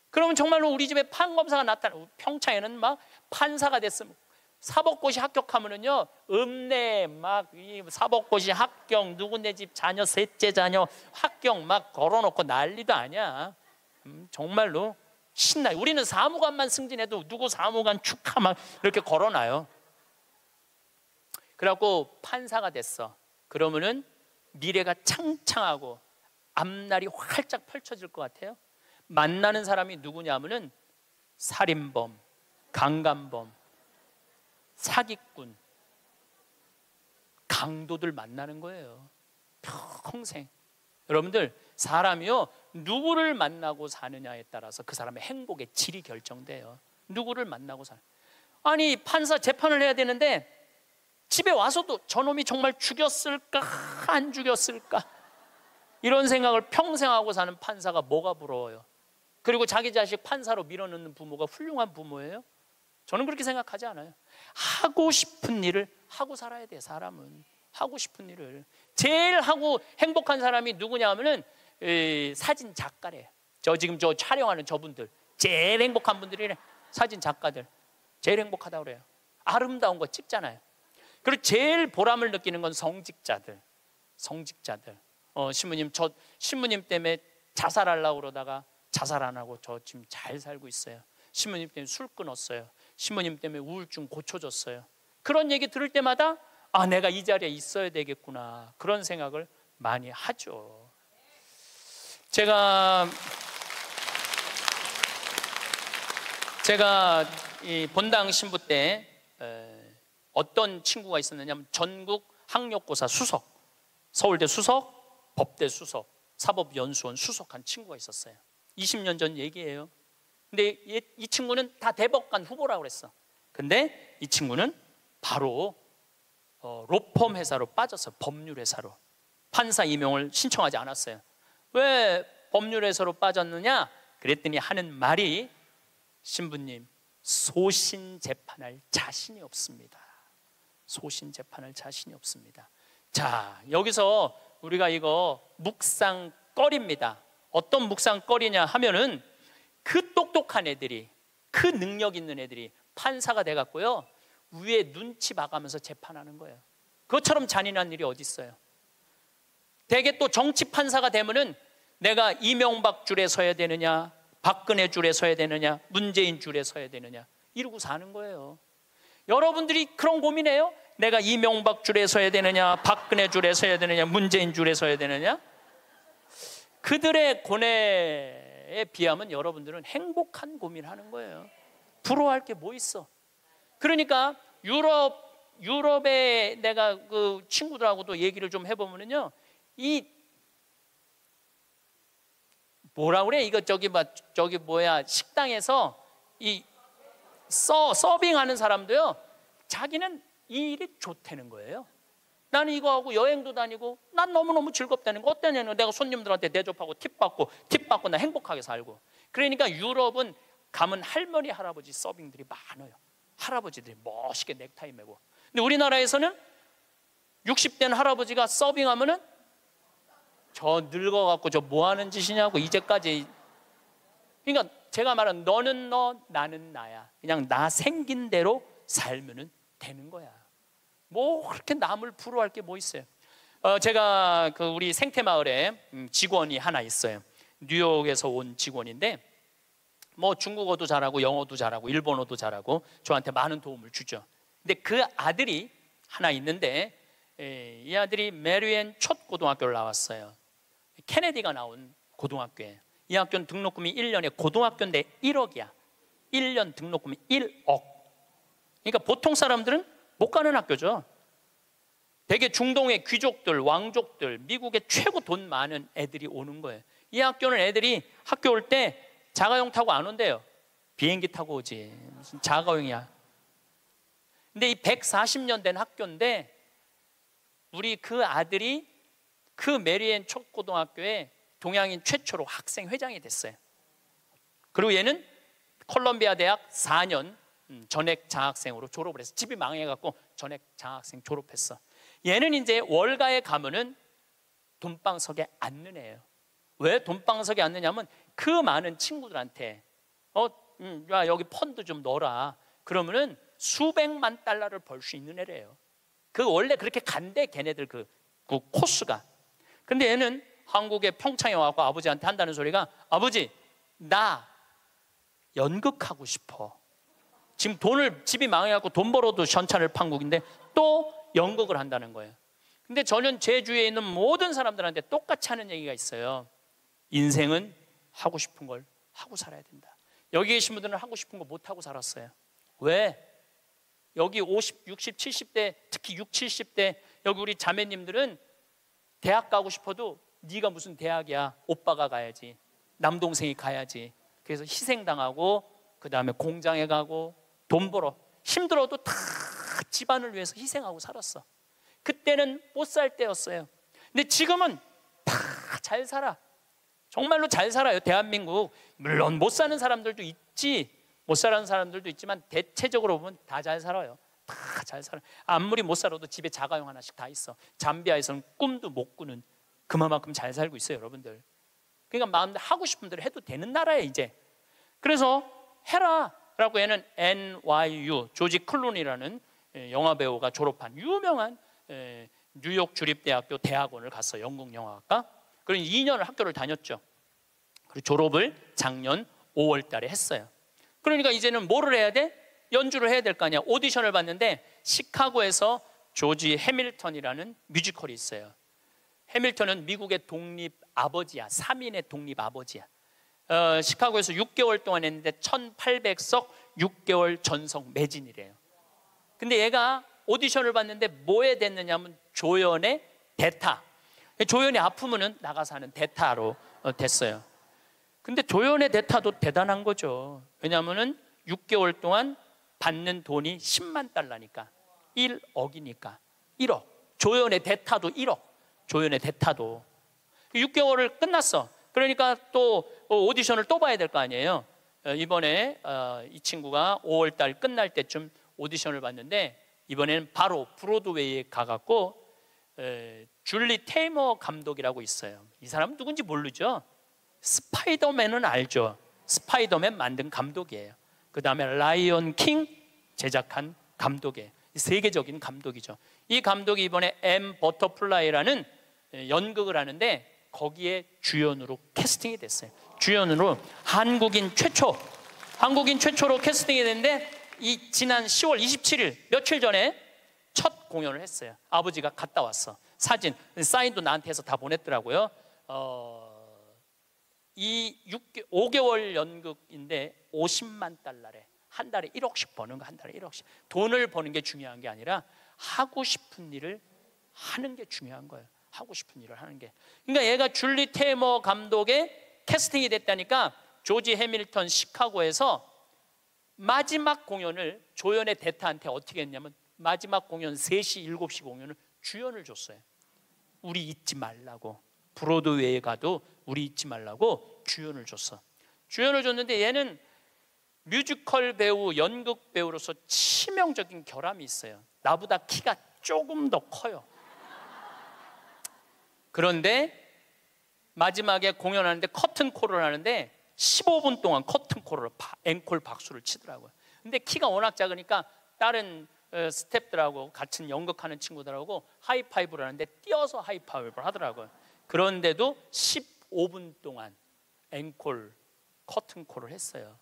그러면 정말로 우리 집에 판검사가 나타나, 평창에는 막 판사가 됐으면 사법고시 합격하면은요, 읍내 막 이 사법고시 합격, 누구네 집 자녀, 셋째 자녀 합격 막 걸어놓고 난리도 아니야. 정말로 신나요. 우리는 사무관만 승진해도 누구 사무관 축하 막 이렇게 걸어놔요. 그래갖고 판사가 됐어. 그러면은 미래가 창창하고 앞날이 활짝 펼쳐질 것 같아요. 만나는 사람이 누구냐면은 살인범, 강간범, 사기꾼, 강도들 만나는 거예요. 평생. 여러분들, 사람이요, 누구를 만나고 사느냐에 따라서 그 사람의 행복의 질이 결정돼요. 누구를 만나고 사는. 아니, 판사 재판을 해야 되는데 집에 와서도 저놈이 정말 죽였을까 안 죽였을까 이런 생각을 평생 하고 사는 판사가 뭐가 부러워요? 그리고 자기 자식 판사로 밀어넣는 부모가 훌륭한 부모예요? 저는 그렇게 생각하지 않아요. 하고 싶은 일을 하고 살아야 돼. 사람은 하고 싶은 일을. 제일 하고 행복한 사람이 누구냐 하면은 사진 작가래. 지금 촬영하는 저분들 제일 행복한 분들이래. 사진 작가들 제일 행복하다고 그래요. 아름다운 거 찍잖아요. 그리고 제일 보람을 느끼는 건 성직자들. 신부님, 저 신부님 때문에 자살하려고 그러다가 자살 안 하고 저 지금 잘 살고 있어요. 신부님 때문에 술 끊었어요. 신부님 때문에 우울증 고쳐졌어요. 그런 얘기 들을 때마다 아, 내가 이 자리에 있어야 되겠구나, 그런 생각을 많이 하죠. 제가 이 본당 신부 때 어떤 친구가 있었느냐면 전국 학력고사 수석, 서울대 수석, 법대 수석, 사법연수원 수석한 친구가 있었어요. 20년 전 얘기예요. 근데 이 친구는 다 대법관 후보라고 그랬어. 근데 이 친구는 바로 로펌 회사로 빠졌어요. 법률 회사로. 판사 임용을 신청하지 않았어요. 왜 법률 회사로 빠졌느냐? 그랬더니 하는 말이, 신부님, 소신 재판할 자신이 없습니다. 소신 재판할 자신이 없습니다. 자, 여기서 우리가 이거 묵상거리입니다. 어떤 묵상거리냐 하면은 그 똑똑한 애들이, 그 능력 있는 애들이 판사가 돼갖고요, 위에 눈치 봐가면서 재판하는 거예요. 그것처럼 잔인한 일이 어디 있어요? 대개 또 정치 판사가 되면은 내가 이명박 줄에 서야 되느냐, 박근혜 줄에 서야 되느냐, 문재인 줄에 서야 되느냐, 이러고 사는 거예요. 여러분들이 그런 고민해요? 내가 이명박 줄에 서야 되느냐, 박근혜 줄에 서야 되느냐, 문재인 줄에 서야 되느냐? 그들의 고뇌에 비하면 여러분들은 행복한 고민하는 거예요. 부러워할 게 뭐 있어? 그러니까 유럽에 내가 그 친구들하고도 얘기를 좀 해보면요, 이 뭐라 그래? 이거 저기 뭐야, 식당에서 이 서빙하는 사람도요, 자기는 이 일이 좋다는 거예요. 나는 이거 하고 여행도 다니고 난 너무너무 즐겁다는 거. 어떠냐면 내가 손님들한테 대접하고 팁 받고 나 행복하게 살고. 그러니까 유럽은 가면 할머니 할아버지 서빙들이 많아요. 할아버지들이 멋있게 넥타이 메고. 근데 우리나라에서는 60된 할아버지가 서빙하면은 저 늙어갖고 저 뭐 하는 짓이냐고 이제까지. 그러니까 제가 말한 너는 너, 나는 나야. 그냥 나 생긴 대로 살면은 되는 거야. 뭐 그렇게 남을 부러워할 게 뭐 있어요? 제가 그 우리 생태마을에 직원이 하나 있어요. 뉴욕에서 온 직원인데 뭐 중국어도 잘하고 영어도 잘하고 일본어도 잘하고 저한테 많은 도움을 주죠. 근데 그 아들이 하나 있는데 이 아들이 메리앤 첫 고등학교를 나왔어요. 케네디가 나온 고등학교에. 이 학교는 등록금이 1년에 고등학교인데 1억이야. 1년 등록금이 1억. 그러니까 보통 사람들은 못 가는 학교죠. 되게 중동의 귀족들, 왕족들, 미국의 최고 돈 많은 애들이 오는 거예요. 이 학교는 애들이 학교 올 때 자가용 타고 안 온대요. 비행기 타고 오지. 무슨 자가용이야. 근데 이 140년 된 학교인데 우리 그 아들이 그 메리앤 촉고등학교에 동양인 최초로 학생 회장이 됐어요. 그리고 얘는 콜롬비아 대학 4년 전액 장학생으로 졸업을 했어. 집이 망해갖고 전액 장학생 졸업했어. 얘는 이제 월가에 가면은 돈방석에 앉는 애예요. 왜 돈방석에 앉느냐면 그 많은 친구들한테 야, 여기 펀드 좀 넣어라. 그러면은 수백만 달러를 벌 수 있는 애래요. 그 원래 그렇게 간대, 걔네들 그 코스가. 근데 얘는 한국에 평창에 와서 아버지한테 한다는 소리가, 아버지, 나 연극하고 싶어. 지금 집이 망해갖고 돈 벌어도 현찰을 판국인데 또 연극을 한다는 거예요. 근데 저는 제 주위에 있는 모든 사람들한테 똑같이 하는 얘기가 있어요. 인생은 하고 싶은 걸 하고 살아야 된다. 여기 계신 분들은 하고 싶은 거 못하고 살았어요. 왜? 여기 50, 60, 70대, 특히 60, 70대 여기 우리 자매님들은 대학 가고 싶어도 네가 무슨 대학이야, 오빠가 가야지, 남동생이 가야지. 그래서 희생당하고 그 다음에 공장에 가고 돈 벌어 힘들어도 다 집안을 위해서 희생하고 살았어. 그때는 못 살 때였어요. 근데 지금은 다 잘 살아. 정말로 잘 살아요. 대한민국 물론 못 사는 사람들도 있지, 못 사는 사람들도 있지만 대체적으로 보면 다 잘 살아요. 다 잘 살아. 아무리 못 살아도 집에 자가용 하나씩 다 있어. 잠비아에서는 꿈도 못 꾸는 그만큼 잘 살고 있어요, 여러분들. 그러니까 마음대로 하고 싶은 대로 해도 되는 나라예요, 이제. 그래서 해라 라고 얘는 NYU 조지 클루니라는 영화 배우가 졸업한 유명한 뉴욕 주립대학교 대학원을 갔어요. 영국 영화학과. 그리고 2년을 학교를 다녔죠. 그리고 졸업을 작년 5월 달에 했어요. 그러니까 이제는 뭐를 해야 돼? 연주를 해야 될 거 아니야. 오디션을 봤는데 시카고에서 조지 해밀턴이라는 뮤지컬이 있어요. 해밀턴은 미국의 독립 아버지야. 3인의 독립 아버지야. 시카고에서 6개월 동안 했는데 1800석 6개월 전성 매진이래요. 근데 얘가 오디션을 봤는데 뭐에 됐느냐면 조연의 대타. 조연이 아프면은 나가서 하는 대타로 됐어요. 근데 조연의 대타도 대단한 거죠. 왜냐하면은 6개월 동안 받는 돈이 10만 달러니까 1억이니까 1억. 조연의 대타도 1억. 조연의 대타도 6개월을 끝났어. 그러니까 또 오디션을 또 봐야 될 거 아니에요. 이번에 이 친구가 5월 달 끝날 때쯤 오디션을 봤는데 이번에는 바로 브로드웨이에 가갖고 줄리 테이머 감독이라고 있어요. 이 사람은 누군지 모르죠? 스파이더맨은 알죠? 스파이더맨 만든 감독이에요. 그 다음에 라이언 킹 제작한 감독이에요. 세계적인 감독이죠. 이 감독이 이번에 M 버터플라이라는 연극을 하는데 거기에 주연으로 캐스팅이 됐어요. 주연으로 한국인 최초로 캐스팅이 됐는데 이 지난 10월 27일 며칠 전에 첫 공연을 했어요. 아버지가 갔다 왔어. 사진, 사인도 나한테 해서 다 보냈더라고요. 이 5개월 연극인데 50만 달러래. 한 달에 1억씩 버는 거, 한 달에 1억씩. 돈을 버는 게 중요한 게 아니라 하고 싶은 일을 하는 게 중요한 거예요. 하고 싶은 일을 하는 게. 그러니까 얘가 줄리 테이머 감독의 캐스팅이 됐다니까 조지 해밀턴 시카고에서 마지막 공연을 조연의 대타한테 어떻게 했냐면 마지막 공연 3시, 7시 공연을 주연을 줬어요. 우리 잊지 말라고. 브로드웨이에 가도 우리 잊지 말라고 주연을 줬어. 주연을 줬는데 얘는 뮤지컬 배우, 연극 배우로서 치명적인 결함이 있어요. 나보다 키가 조금 더 커요. 그런데 마지막에 공연하는데 커튼콜을 하는데 15분 동안 커튼콜을 앵콜 박수를 치더라고요. 근데 키가 워낙 작으니까 다른 스태프들하고 같은 연극하는 친구들하고 하이파이브를 하는데 뛰어서 하이파이브를 하더라고요. 그런데도 15분 동안 앵콜 커튼콜을 했어요.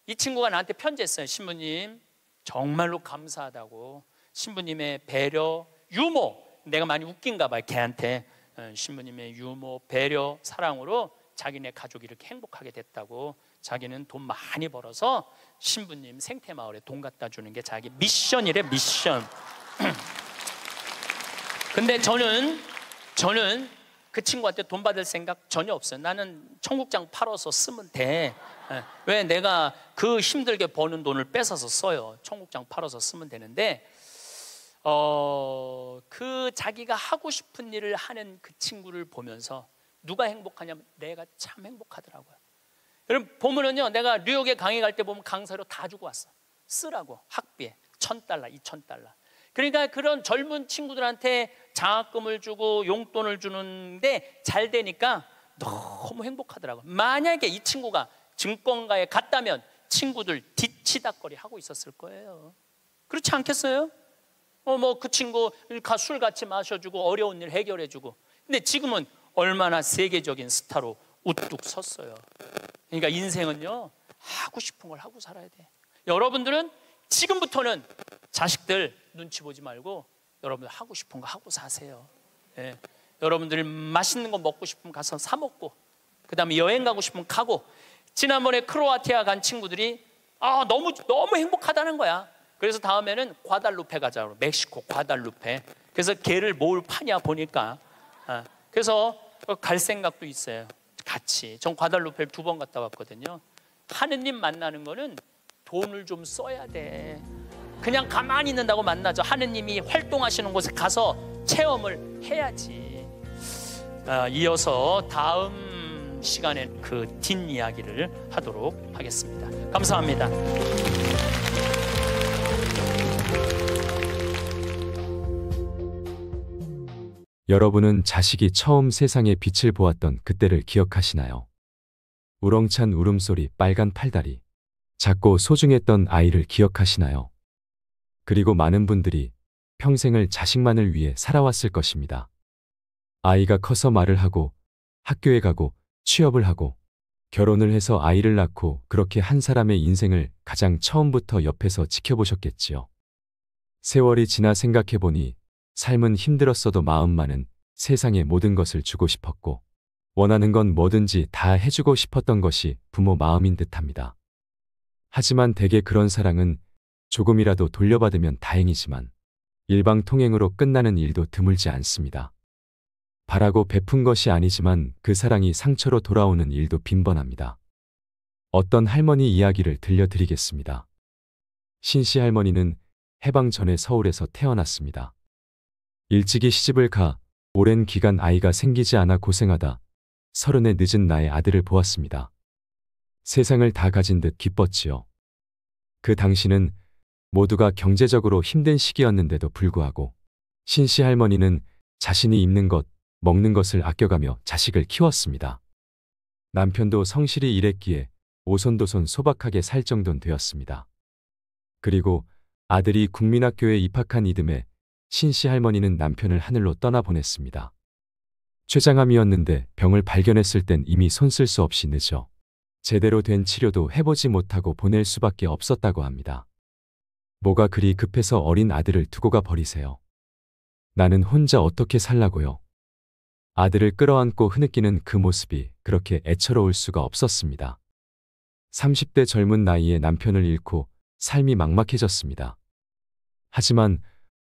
이 친구가 나한테 편지했어요. 신부님 정말로 감사하다고. 신부님의 배려, 유머, 내가 많이 웃긴가 봐요 걔한테. 신부님의 유머, 배려, 사랑으로 자기네 가족이 이렇게 행복하게 됐다고. 자기는 돈 많이 벌어서 신부님 생태마을에 돈 갖다 주는 게 자기 미션이래, 미션. 근데 저는 그 친구한테 돈 받을 생각 전혀 없어요. 나는 청국장 팔아서 쓰면 돼. 왜 내가 그 힘들게 버는 돈을 뺏어서 써요. 청국장 팔아서 쓰면 되는데 그 자기가 하고 싶은 일을 하는 그 친구를 보면서 누가 행복하냐면 내가 참 행복하더라고요. 여러분 보면은요, 내가 뉴욕에 강의 갈 때 보면 강사료 다 주고 왔어. 쓰라고. 학비에 $1,000, $2,000. 그러니까 그런 젊은 친구들한테 장학금을 주고 용돈을 주는데 잘 되니까 너무 행복하더라고요. 만약에 이 친구가 증권가에 갔다면 친구들 뒤치다거리 하고 있었을 거예요. 그렇지 않겠어요? 뭐 그 친구 술 같이 마셔주고 어려운 일 해결해주고. 근데 지금은 얼마나 세계적인 스타로 우뚝 섰어요. 그러니까 인생은요, 하고 싶은 걸 하고 살아야 돼. 여러분들은 지금부터는 자식들 눈치 보지 말고 여러분들 하고 싶은 거 하고 사세요. 예. 여러분들이 맛있는 거 먹고 싶으면 가서 사 먹고, 그 다음에 여행 가고 싶으면 가고. 지난번에 크로아티아 간 친구들이 너무 행복하다는 거야. 그래서 다음에는 과달루페 가자고. 멕시코 과달루페. 그래서 개를 뭘 파냐 보니까 그래서 갈 생각도 있어요. 같이. 전 과달루페를 2번 갔다 왔거든요. 하느님 만나는 거는 돈을 좀 써야 돼. 그냥 가만히 있는다고 만나죠. 하느님이 활동하시는 곳에 가서 체험을 해야지. 이어서 다음 시간에 그 뒷이야기를 하도록 하겠습니다. 감사합니다. 여러분은 자식이 처음 세상의 빛을 보았던 그때를 기억하시나요? 우렁찬 울음소리, 빨간 팔다리, 작고 소중했던 아이를 기억하시나요? 그리고 많은 분들이 평생을 자식만을 위해 살아왔을 것입니다. 아이가 커서 말을 하고 학교에 가고 취업을 하고 결혼을 해서 아이를 낳고 그렇게 한 사람의 인생을 가장 처음부터 옆에서 지켜보셨겠지요. 세월이 지나 생각해보니 삶은 힘들었어도 마음만은 세상의 모든 것을 주고 싶었고 원하는 건 뭐든지 다 해주고 싶었던 것이 부모 마음인 듯합니다. 하지만 대개 그런 사랑은 조금이라도 돌려받으면 다행이지만 일방통행으로 끝나는 일도 드물지 않습니다. 바라고 베푼 것이 아니지만 그 사랑이 상처로 돌아오는 일도 빈번합니다. 어떤 할머니 이야기를 들려드리겠습니다. 신씨 할머니는 해방 전에 서울에서 태어났습니다. 일찍이 시집을 가 오랜 기간 아이가 생기지 않아 고생하다 30의 늦은 나이에 아들을 보았습니다. 세상을 다 가진 듯 기뻤지요. 그 당시는 모두가 경제적으로 힘든 시기였는데도 불구하고 신씨 할머니는 자신이 입는 것, 먹는 것을 아껴가며 자식을 키웠습니다. 남편도 성실히 일했기에 오손도손 소박하게 살 정도는 되었습니다. 그리고 아들이 국민학교에 입학한 이듬해 신씨 할머니는 남편을 하늘로 떠나보냈습니다. 췌장암이었는데 병을 발견했을 땐 이미 손쓸 수 없이 늦어 제대로 된 치료도 해보지 못하고 보낼 수밖에 없었다고 합니다. 뭐가 그리 급해서 어린 아들을 두고 가 버리세요. 나는 혼자 어떻게 살라고요. 아들을 끌어안고 흐느끼는 그 모습이 그렇게 애처로울 수가 없었습니다. 30대 젊은 나이에 남편을 잃고 삶이 막막해졌습니다. 하지만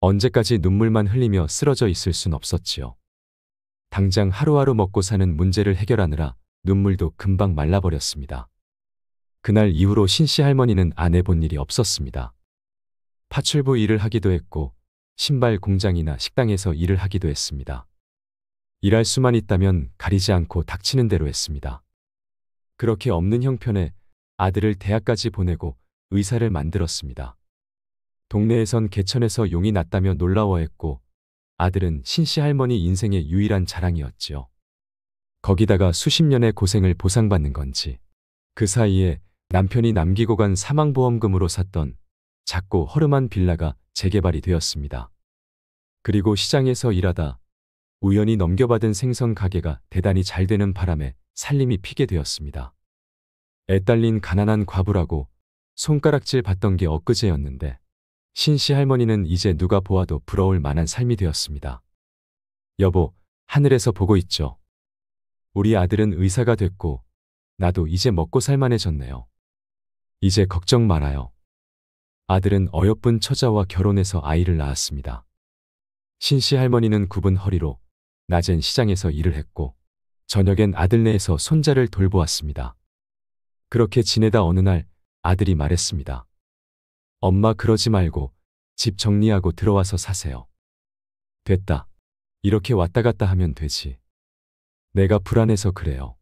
언제까지 눈물만 흘리며 쓰러져 있을 순 없었지요. 당장 하루하루 먹고 사는 문제를 해결하느라 눈물도 금방 말라버렸습니다. 그날 이후로 신씨 할머니는 안 해본 일이 없었습니다. 파출부 일을 하기도 했고 신발 공장이나 식당에서 일을 하기도 했습니다. 일할 수만 있다면 가리지 않고 닥치는 대로 했습니다. 그렇게 없는 형편에 아들을 대학까지 보내고 의사를 만들었습니다. 동네에선 개천에서 용이 났다며 놀라워했고 아들은 신씨 할머니 인생의 유일한 자랑이었지요. 거기다가 수십 년의 고생을 보상받는 건지 그 사이에 남편이 남기고 간 사망보험금으로 샀던 작고 허름한 빌라가 재개발이 되었습니다. 그리고 시장에서 일하다 우연히 넘겨받은 생선 가게가 대단히 잘 되는 바람에 살림이 피게 되었습니다. 애딸린 가난한 과부라고 손가락질 받던 게 엊그제였는데 신씨 할머니는 이제 누가 보아도 부러울 만한 삶이 되었습니다. 여보, 하늘에서 보고 있죠. 우리 아들은 의사가 됐고 나도 이제 먹고 살만해졌네요. 이제 걱정 말아요. 아들은 어여쁜 처자와 결혼해서 아이를 낳았습니다. 신씨 할머니는 굽은 허리로 낮엔 시장에서 일을 했고 저녁엔 아들네에서 손자를 돌보았습니다. 그렇게 지내다 어느 날 아들이 말했습니다. 엄마 그러지 말고 집 정리하고 들어와서 사세요. 됐다. 이렇게 왔다 갔다 하면 되지. 내가 불안해서 그래요.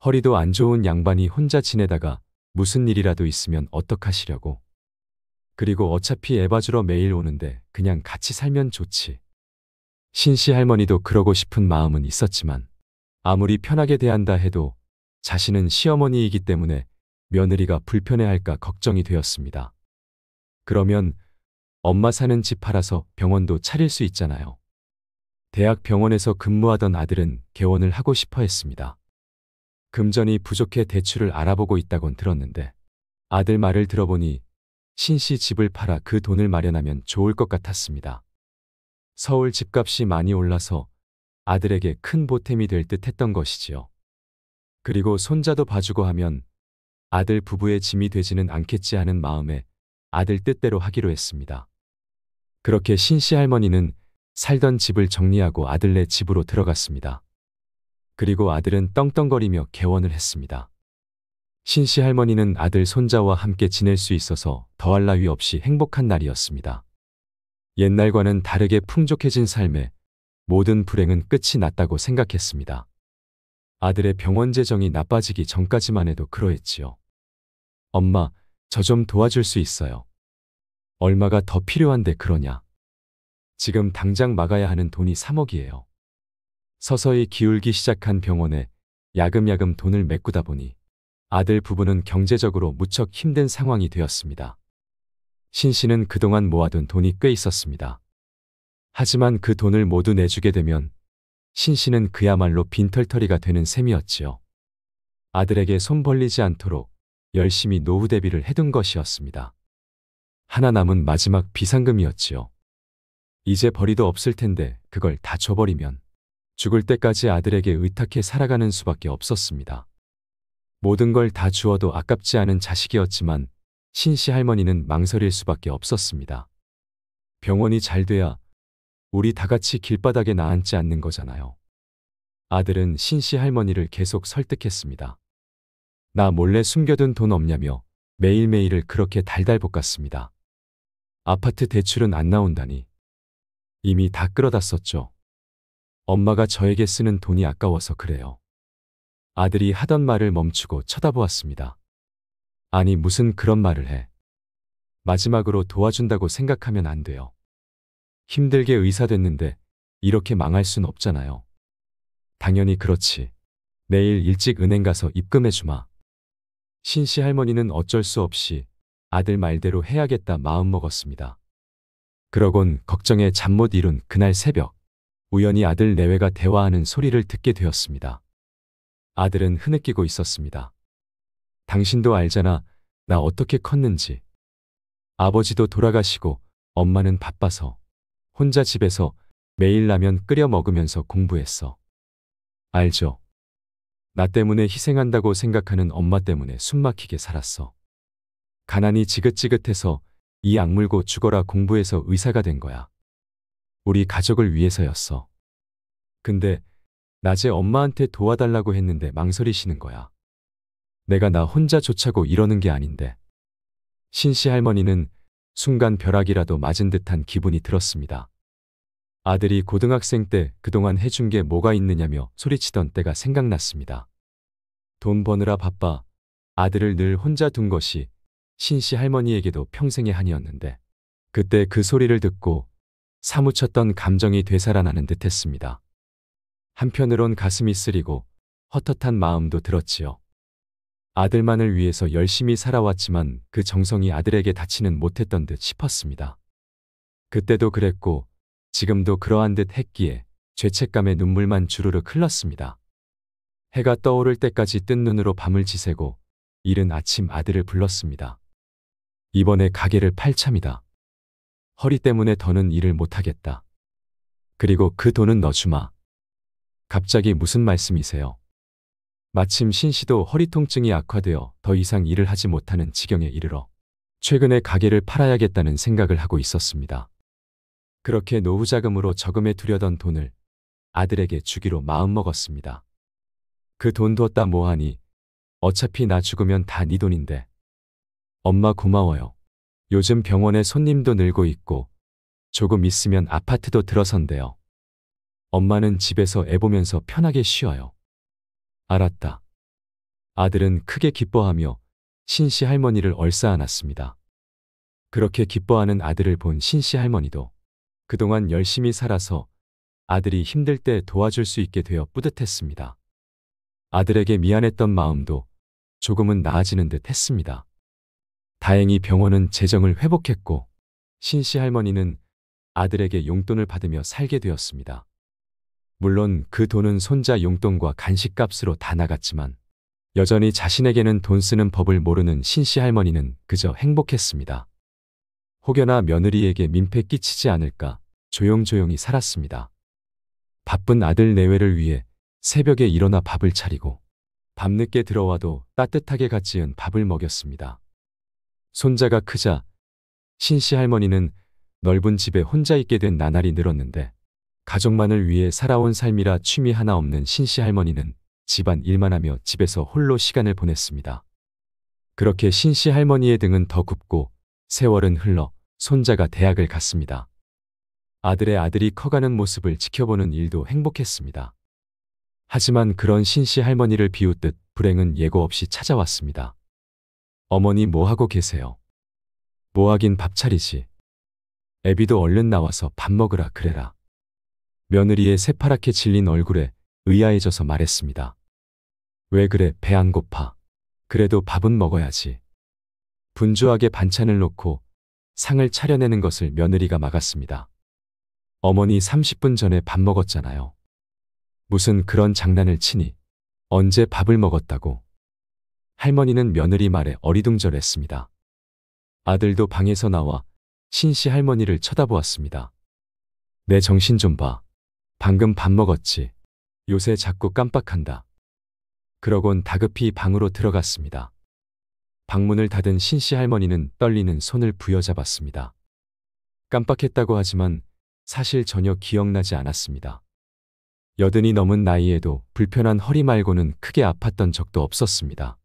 허리도 안 좋은 양반이 혼자 지내다가 무슨 일이라도 있으면 어떡하시려고. 그리고 어차피 애 봐주러 매일 오는데 그냥 같이 살면 좋지. 신씨 할머니도 그러고 싶은 마음은 있었지만 아무리 편하게 대한다 해도 자신은 시어머니이기 때문에 며느리가 불편해할까 걱정이 되었습니다. 그러면 엄마 사는 집 팔아서 병원도 차릴 수 있잖아요. 대학 병원에서 근무하던 아들은 개원을 하고 싶어 했습니다. 금전이 부족해 대출을 알아보고 있다곤 들었는데 아들 말을 들어보니 신씨 집을 팔아 그 돈을 마련하면 좋을 것 같았습니다. 서울 집값이 많이 올라서 아들에게 큰 보탬이 될 듯 했던 것이지요. 그리고 손자도 봐주고 하면 아들 부부의 짐이 되지는 않겠지 하는 마음에 아들 뜻대로 하기로 했습니다. 그렇게 신씨 할머니는 살던 집을 정리하고 아들네 집으로 들어갔습니다. 그리고 아들은 떵떵거리며 개원을 했습니다. 신씨 할머니는 아들 손자와 함께 지낼 수 있어서 더할 나위 없이 행복한 날이었습니다. 옛날과는 다르게 풍족해진 삶에 모든 불행은 끝이 났다고 생각했습니다. 아들의 병원 재정이 나빠지기 전까지만 해도 그러했지요. 엄마, 저 좀 도와줄 수 있어요. 얼마가 더 필요한데 그러냐. 지금 당장 막아야 하는 돈이 3억이에요. 서서히 기울기 시작한 병원에 야금야금 돈을 메꾸다 보니 아들 부부는 경제적으로 무척 힘든 상황이 되었습니다. 신 씨는 그동안 모아둔 돈이 꽤 있었습니다. 하지만 그 돈을 모두 내주게 되면 신 씨는 그야말로 빈털터리가 되는 셈이었지요. 아들에게 손 벌리지 않도록 열심히 노후 대비를 해둔 것이었습니다. 하나 남은 마지막 비상금이었지요. 이제 벌이도 없을 텐데 그걸 다 줘버리면 죽을 때까지 아들에게 의탁해 살아가는 수밖에 없었습니다. 모든 걸 다 주어도 아깝지 않은 자식이었지만 신씨 할머니는 망설일 수밖에 없었습니다. 병원이 잘 돼야 우리 다 같이 길바닥에 나앉지 않는 거잖아요. 아들은 신씨 할머니를 계속 설득했습니다. 나 몰래 숨겨둔 돈 없냐며 매일매일을 그렇게 달달 볶았습니다. 아파트 대출은 안 나온다니. 이미 다 끌어다 썼죠. 엄마가 저에게 쓰는 돈이 아까워서 그래요. 아들이 하던 말을 멈추고 쳐다보았습니다. 아니 무슨 그런 말을 해. 마지막으로 도와준다고 생각하면 안 돼요. 힘들게 의사 됐는데 이렇게 망할 순 없잖아요. 당연히 그렇지. 내일 일찍 은행 가서 입금해 주마. 신씨 할머니는 어쩔 수 없이 아들 말대로 해야겠다 마음먹었습니다. 그러곤 걱정에 잠 못 이룬 그날 새벽, 우연히 아들 내외가 대화하는 소리를 듣게 되었습니다. 아들은 흐느끼고 있었습니다. 당신도 알잖아, 나 어떻게 컸는지. 아버지도 돌아가시고 엄마는 바빠서 혼자 집에서 매일 라면 끓여 먹으면서 공부했어. 알죠? 나 때문에 희생한다고 생각하는 엄마 때문에 숨막히게 살았어. 가난이 지긋지긋해서 이 악물고 죽어라 공부해서 의사가 된 거야. 우리 가족을 위해서였어. 근데 낮에 엄마한테 도와달라고 했는데 망설이시는 거야. 내가 나 혼자 좋자고 이러는 게 아닌데. 신씨 할머니는 순간 벼락이라도 맞은 듯한 기분이 들었습니다. 아들이 고등학생 때 그동안 해준 게 뭐가 있느냐며 소리치던 때가 생각났습니다. 돈 버느라 바빠 아들을 늘 혼자 둔 것이 신씨 할머니에게도 평생의 한이었는데 그때 그 소리를 듣고 사무쳤던 감정이 되살아나는 듯 했습니다. 한편으론 가슴이 쓰리고 헛헛한 마음도 들었지요. 아들만을 위해서 열심히 살아왔지만 그 정성이 아들에게 닿지는 못했던 듯 싶었습니다. 그때도 그랬고 지금도 그러한 듯 했기에 죄책감에 눈물만 주르륵 흘렀습니다. 해가 떠오를 때까지 뜬 눈으로 밤을 지새고 이른 아침 아들을 불렀습니다. 이번에 가게를 팔 참이다. 허리 때문에 더는 일을 못하겠다. 그리고 그 돈은 너 주마. 갑자기 무슨 말씀이세요? 마침 신씨도 허리 통증이 악화되어 더 이상 일을 하지 못하는 지경에 이르러 최근에 가게를 팔아야겠다는 생각을 하고 있었습니다. 그렇게 노후 자금으로 저금해 두려던 돈을 아들에게 주기로 마음먹었습니다. 그 돈 뒀다 뭐하니? 어차피 나 죽으면 다 네 돈인데. 엄마 고마워요. 요즘 병원에 손님도 늘고 있고 조금 있으면 아파트도 들어선대요. 엄마는 집에서 애 보면서 편하게 쉬어요. 알았다. 아들은 크게 기뻐하며 신씨 할머니를 얼싸안았습니다. 그렇게 기뻐하는 아들을 본 신씨 할머니도 그동안 열심히 살아서 아들이 힘들 때 도와줄 수 있게 되어 뿌듯했습니다. 아들에게 미안했던 마음도 조금은 나아지는 듯 했습니다. 다행히 병원은 재정을 회복했고 신씨 할머니는 아들에게 용돈을 받으며 살게 되었습니다. 물론 그 돈은 손자 용돈과 간식값으로 다 나갔지만 여전히 자신에게는 돈 쓰는 법을 모르는 신씨 할머니는 그저 행복했습니다. 혹여나 며느리에게 민폐 끼치지 않을까 조용조용히 살았습니다. 바쁜 아들 내외를 위해 새벽에 일어나 밥을 차리고 밤늦게 들어와도 따뜻하게 갓 지은 밥을 먹였습니다. 손자가 크자 신씨 할머니는 넓은 집에 혼자 있게 된 나날이 늘었는데 가족만을 위해 살아온 삶이라 취미 하나 없는 신씨 할머니는 집안 일만 하며 집에서 홀로 시간을 보냈습니다. 그렇게 신씨 할머니의 등은 더 굽고 세월은 흘러 손자가 대학을 갔습니다. 아들의 아들이 커가는 모습을 지켜보는 일도 행복했습니다. 하지만 그런 신씨 할머니를 비웃듯 불행은 예고 없이 찾아왔습니다. 어머니 뭐 하고 계세요? 뭐 하긴 밥 차리지. 애비도 얼른 나와서 밥 먹으라 그래라. 며느리의 새파랗게 질린 얼굴에 의아해져서 말했습니다. 왜 그래, 배 안 고파? 그래도 밥은 먹어야지. 분주하게 반찬을 놓고 상을 차려내는 것을 며느리가 막았습니다. 어머니 30분 전에 밥 먹었잖아요. 무슨 그런 장난을 치니? 언제 밥을 먹었다고? 할머니는 며느리 말에 어리둥절했습니다. 아들도 방에서 나와 신씨 할머니를 쳐다보았습니다. 내 정신 좀 봐. 방금 밥 먹었지. 요새 자꾸 깜빡한다. 그러곤 다급히 방으로 들어갔습니다. 방문을 닫은 신씨 할머니는 떨리는 손을 부여잡았습니다. 깜빡했다고 하지만 사실 전혀 기억나지 않았습니다. 80이 넘은 나이에도 불편한 허리 말고는 크게 아팠던 적도 없었습니다.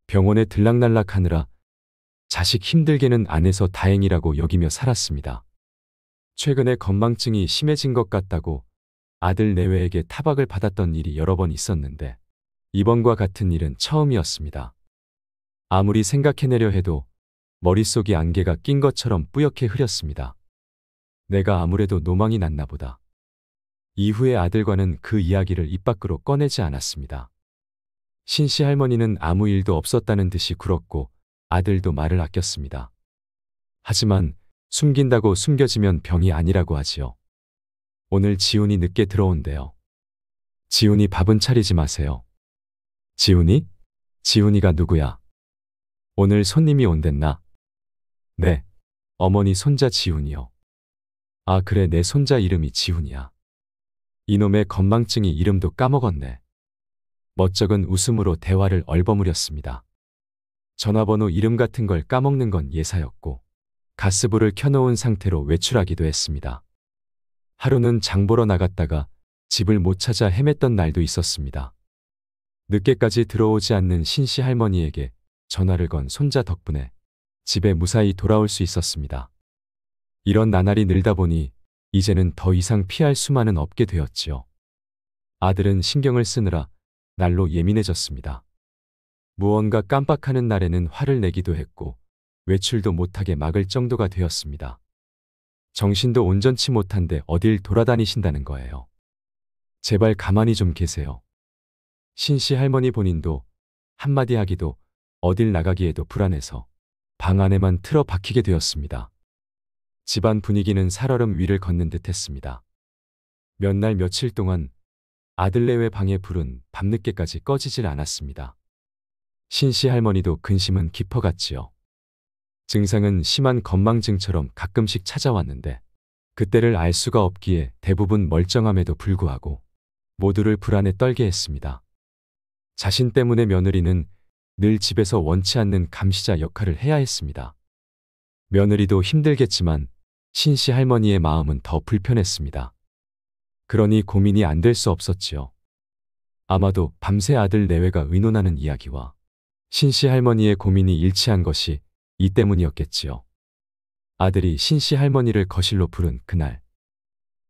병원에 들락날락하느라 자식 힘들게는 안 해서 다행이라고 여기며 살았습니다. 최근에 건망증이 심해진 것 같다고 아들 내외에게 타박을 받았던 일이 여러 번 있었는데 이번과 같은 일은 처음이었습니다. 아무리 생각해내려 해도 머릿속이 안개가 낀 것처럼 뿌옇게 흐렸습니다. 내가 아무래도 노망이 났나 보다. 이후에 아들과는 그 이야기를 입 밖으로 꺼내지 않았습니다. 신씨 할머니는 아무 일도 없었다는 듯이 굴었고 아들도 말을 아꼈습니다. 하지만 숨긴다고 숨겨지면 병이 아니라고 하지요. 오늘 지훈이 늦게 들어온대요. 지훈이 밥은 차리지 마세요. 지훈이? 지훈이가 누구야? 오늘 손님이 온댔나? 네, 어머니 손자 지훈이요. 아 그래, 내 손자 이름이 지훈이야. 이놈의 건망증이 이름도 까먹었네. 멋쩍은 웃음으로 대화를 얼버무렸습니다. 전화번호 이름 같은 걸 까먹는 건 예사였고 가스불을 켜놓은 상태로 외출하기도 했습니다. 하루는 장 보러 나갔다가 집을 못 찾아 헤맸던 날도 있었습니다. 늦게까지 들어오지 않는 신씨 할머니에게 전화를 건 손자 덕분에 집에 무사히 돌아올 수 있었습니다. 이런 나날이 늘다 보니 이제는 더 이상 피할 수만은 없게 되었지요. 아들은 신경을 쓰느라 날로 예민해졌습니다. 무언가 깜빡하는 날에는 화를 내기도 했고 외출도 못하게 막을 정도가 되었습니다. 정신도 온전치 못한데 어딜 돌아다니신다는 거예요. 제발 가만히 좀 계세요. 신씨 할머니 본인도 한마디 하기도 어딜 나가기에도 불안해서 방 안에만 틀어박히게 되었습니다. 집안 분위기는 살얼음 위를 걷는 듯 했습니다. 몇 날 며칠 동안 아들 내외 방의 불은 밤늦게까지 꺼지질 않았습니다. 신씨 할머니도 근심은 깊어갔지요. 증상은 심한 건망증처럼 가끔씩 찾아왔는데 그때를 알 수가 없기에 대부분 멀쩡함에도 불구하고 모두를 불안에 떨게 했습니다. 자신 때문에 며느리는 늘 집에서 원치 않는 감시자 역할을 해야 했습니다. 며느리도 힘들겠지만 신씨 할머니의 마음은 더 불편했습니다. 그러니 고민이 안 될 수 없었지요. 아마도 밤새 아들 내외가 의논하는 이야기와 신씨 할머니의 고민이 일치한 것이 이 때문이었겠지요. 아들이 신씨 할머니를 거실로 부른 그날,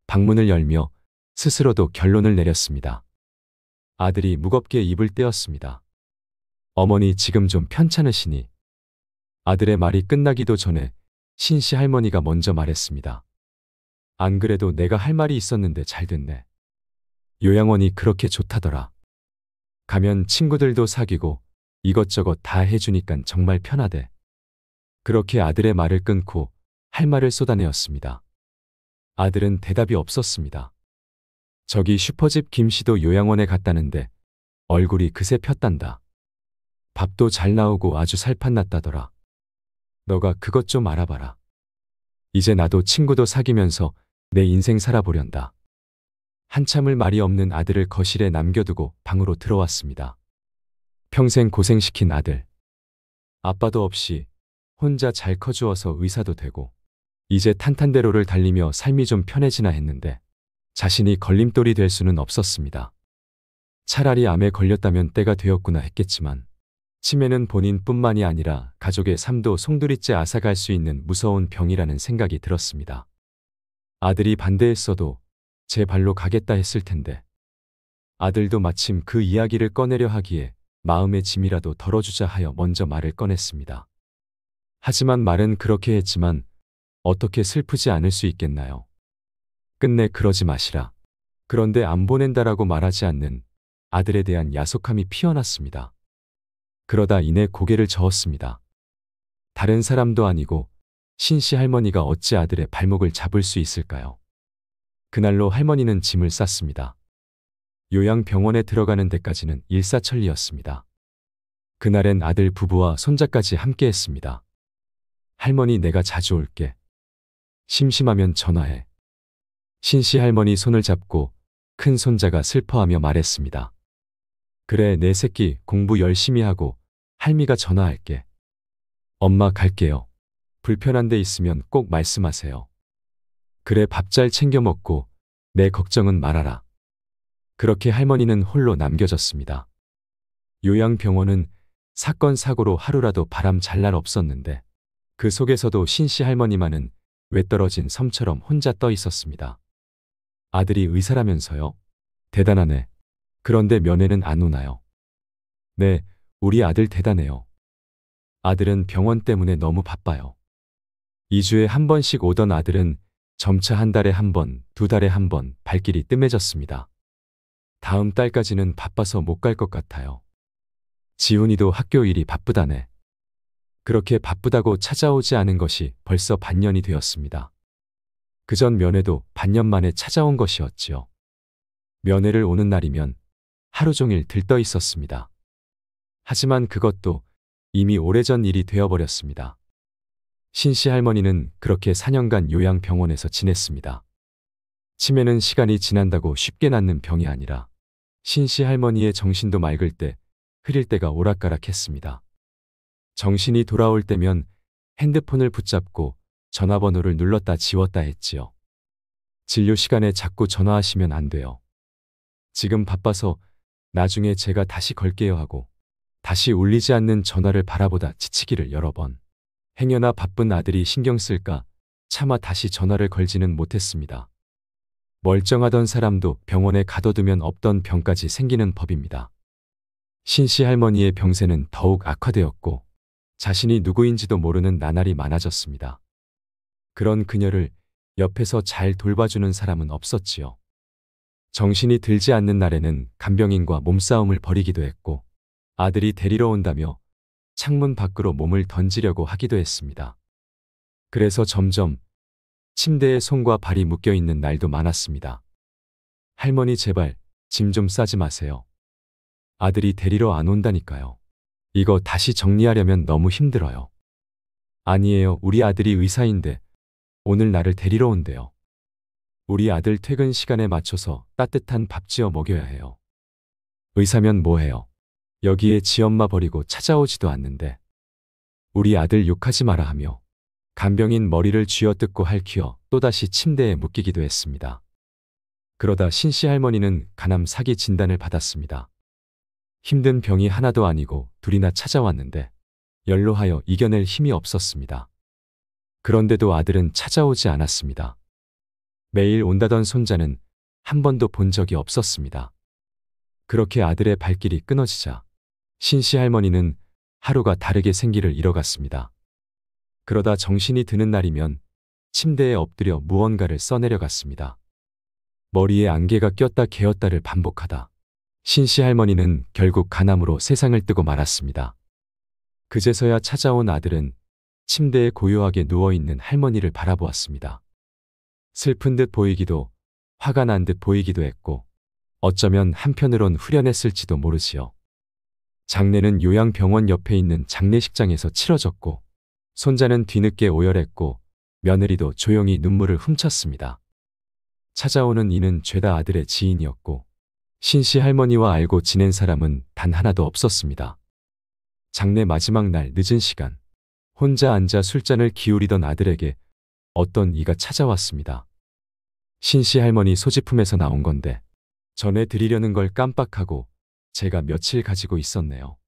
방문을 열며 스스로도 결론을 내렸습니다. 아들이 무겁게 입을 떼었습니다. 어머니 지금 좀 편찮으시니? 아들의 말이 끝나기도 전에 신씨 할머니가 먼저 말했습니다. 안 그래도 내가 할 말이 있었는데 잘 됐네. 요양원이 그렇게 좋다더라. 가면 친구들도 사귀고 이것저것 다 해주니깐 정말 편하대. 그렇게 아들의 말을 끊고 할 말을 쏟아내었습니다. 아들은 대답이 없었습니다. 저기 슈퍼집 김씨도 요양원에 갔다는데 얼굴이 그새 폈단다. 밥도 잘 나오고 아주 살판났다더라. 너가 그것 좀 알아봐라. 이제 나도 친구도 사귀면서 내 인생 살아보련다. 한참을 말이 없는 아들을 거실에 남겨두고 방으로 들어왔습니다. 평생 고생시킨 아들. 아빠도 없이 혼자 잘 커주어서 의사도 되고 이제 탄탄대로를 달리며 삶이 좀 편해지나 했는데 자신이 걸림돌이 될 수는 없었습니다. 차라리 암에 걸렸다면 때가 되었구나 했겠지만 치매는 본인뿐만이 아니라 가족의 삶도 송두리째 앗아갈 수 있는 무서운 병이라는 생각이 들었습니다. 아들이 반대했어도 제 발로 가겠다 했을 텐데 아들도 마침 그 이야기를 꺼내려 하기에 마음의 짐이라도 덜어주자 하여 먼저 말을 꺼냈습니다. 하지만 말은 그렇게 했지만 어떻게 슬프지 않을 수 있겠나요? 끝내 그러지 마시라. 그런데 안 보낸다라고 말하지 않는 아들에 대한 야속함이 피어났습니다. 그러다 이내 고개를 저었습니다. 다른 사람도 아니고 신씨 할머니가 어찌 아들의 발목을 잡을 수 있을까요? 그날로 할머니는 짐을 쌌습니다. 요양병원에 들어가는 데까지는 일사천리였습니다. 그날엔 아들 부부와 손자까지 함께했습니다. 할머니 내가 자주 올게. 심심하면 전화해. 신씨 할머니 손을 잡고 큰 손자가 슬퍼하며 말했습니다. 그래 내 새끼 공부 열심히 하고 할미가 전화할게. 엄마 갈게요. 불편한 데 있으면 꼭 말씀하세요. 그래 밥 잘 챙겨 먹고 내 걱정은 말아라. 그렇게 할머니는 홀로 남겨졌습니다. 요양병원은 사건 사고로 하루라도 바람 잘 날 없었는데 그 속에서도 신씨 할머니만은 외떨어진 섬처럼 혼자 떠 있었습니다. 아들이 의사라면서요? 대단하네. 그런데 면회는 안 오나요? 네, 우리 아들 대단해요. 아들은 병원 때문에 너무 바빠요. 2주에 한 번씩 오던 아들은 점차 한 달에 한 번, 두 달에 한 번 발길이 뜸해졌습니다. 다음 달까지는 바빠서 못 갈 것 같아요. 지훈이도 학교 일이 바쁘다네. 그렇게 바쁘다고 찾아오지 않은 것이 벌써 반년이 되었습니다. 그전 면회도 반년 만에 찾아온 것이었지요. 면회를 오는 날이면 하루 종일 들떠 있었습니다. 하지만 그것도 이미 오래전 일이 되어버렸습니다. 신씨 할머니는 그렇게 4년간 요양병원에서 지냈습니다. 치매는 시간이 지난다고 쉽게 낫는 병이 아니라 신씨 할머니의 정신도 맑을 때 흐릴 때가 오락가락했습니다. 정신이 돌아올 때면 핸드폰을 붙잡고 전화번호를 눌렀다 지웠다 했지요. 진료 시간에 자꾸 전화하시면 안 돼요. 지금 바빠서 나중에 제가 다시 걸게요 하고 다시 울리지 않는 전화를 바라보다 지치기를 여러 번. 행여나 바쁜 아들이 신경 쓸까 차마 다시 전화를 걸지는 못했습니다. 멀쩡하던 사람도 병원에 가둬두면 없던 병까지 생기는 법입니다. 신씨 할머니의 병세는 더욱 악화되었고 자신이 누구인지도 모르는 나날이 많아졌습니다. 그런 그녀를 옆에서 잘 돌봐주는 사람은 없었지요. 정신이 들지 않는 날에는 간병인과 몸싸움을 벌이기도 했고 아들이 데리러 온다며 창문 밖으로 몸을 던지려고 하기도 했습니다. 그래서 점점 침대에 손과 발이 묶여있는 날도 많았습니다. 할머니 제발 짐 좀 싸지 마세요. 아들이 데리러 안 온다니까요. 이거 다시 정리하려면 너무 힘들어요. 아니에요. 우리 아들이 의사인데 오늘 나를 데리러 온대요. 우리 아들 퇴근 시간에 맞춰서 따뜻한 밥 지어 먹여야 해요. 의사면 뭐해요? 여기에 지엄마 버리고 찾아오지도 않는데. 우리 아들 욕하지 마라 하며 간병인 머리를 쥐어뜯고 할퀴어 또다시 침대에 묶이기도 했습니다. 그러다 신씨 할머니는 간암 사기 진단을 받았습니다. 힘든 병이 하나도 아니고 둘이나 찾아왔는데 연로하여 이겨낼 힘이 없었습니다. 그런데도 아들은 찾아오지 않았습니다. 매일 온다던 손자는 한 번도 본 적이 없었습니다. 그렇게 아들의 발길이 끊어지자 신씨 할머니는 하루가 다르게 생기를 잃어갔습니다. 그러다 정신이 드는 날이면 침대에 엎드려 무언가를 써내려갔습니다. 머리에 안개가 꼈다 개었다를 반복하다 신씨 할머니는 결국 간암으로 세상을 뜨고 말았습니다. 그제서야 찾아온 아들은 침대에 고요하게 누워있는 할머니를 바라보았습니다. 슬픈 듯 보이기도 화가 난 듯 보이기도 했고 어쩌면 한편으론 후련했을지도 모르지요. 장례는 요양병원 옆에 있는 장례식장에서 치러졌고 손자는 뒤늦게 오열했고 며느리도 조용히 눈물을 훔쳤습니다. 찾아오는 이는 죄다 아들의 지인이었고 신씨 할머니와 알고 지낸 사람은 단 하나도 없었습니다. 장례 마지막 날 늦은 시간 혼자 앉아 술잔을 기울이던 아들에게 어떤 이가 찾아왔습니다. 신씨 할머니 소지품에서 나온 건데 전해드리려는 걸 깜빡하고 제가 며칠 가지고 있었네요.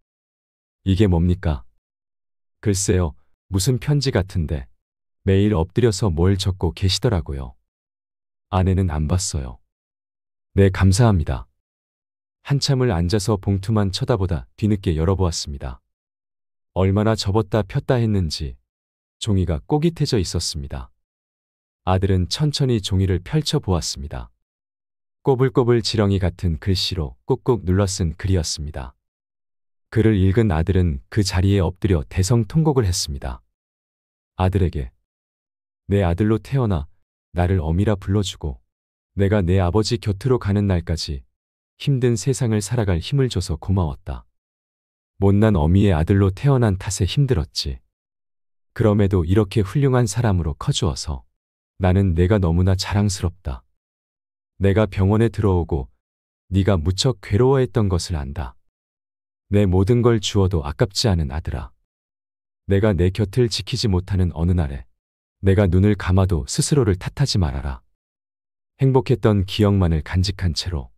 이게 뭡니까? 글쎄요, 무슨 편지 같은데 매일 엎드려서 뭘 적고 계시더라고요. 아내는 안 봤어요. 네, 감사합니다. 한참을 앉아서 봉투만 쳐다보다 뒤늦게 열어보았습니다. 얼마나 접었다 폈다 했는지 종이가 꼬깃해져 있었습니다. 아들은 천천히 종이를 펼쳐보았습니다. 꼬불꼬불 지렁이 같은 글씨로 꾹꾹 눌러 쓴 글이었습니다. 글을 읽은 아들은 그 자리에 엎드려 대성통곡을 했습니다. 아들에게 내 아들로 태어나 나를 어미라 불러주고 내가 내 아버지 곁으로 가는 날까지 힘든 세상을 살아갈 힘을 줘서 고마웠다. 못난 어미의 아들로 태어난 탓에 힘들었지. 그럼에도 이렇게 훌륭한 사람으로 커주어서 나는 내가 너무나 자랑스럽다. 내가 병원에 들어오고 네가 무척 괴로워했던 것을 안다. 내 모든 걸 주어도 아깝지 않은 아들아. 내가 내 곁을 지키지 못하는 어느 날에 내가 눈을 감아도 스스로를 탓하지 말아라. 행복했던 기억만을 간직한 채로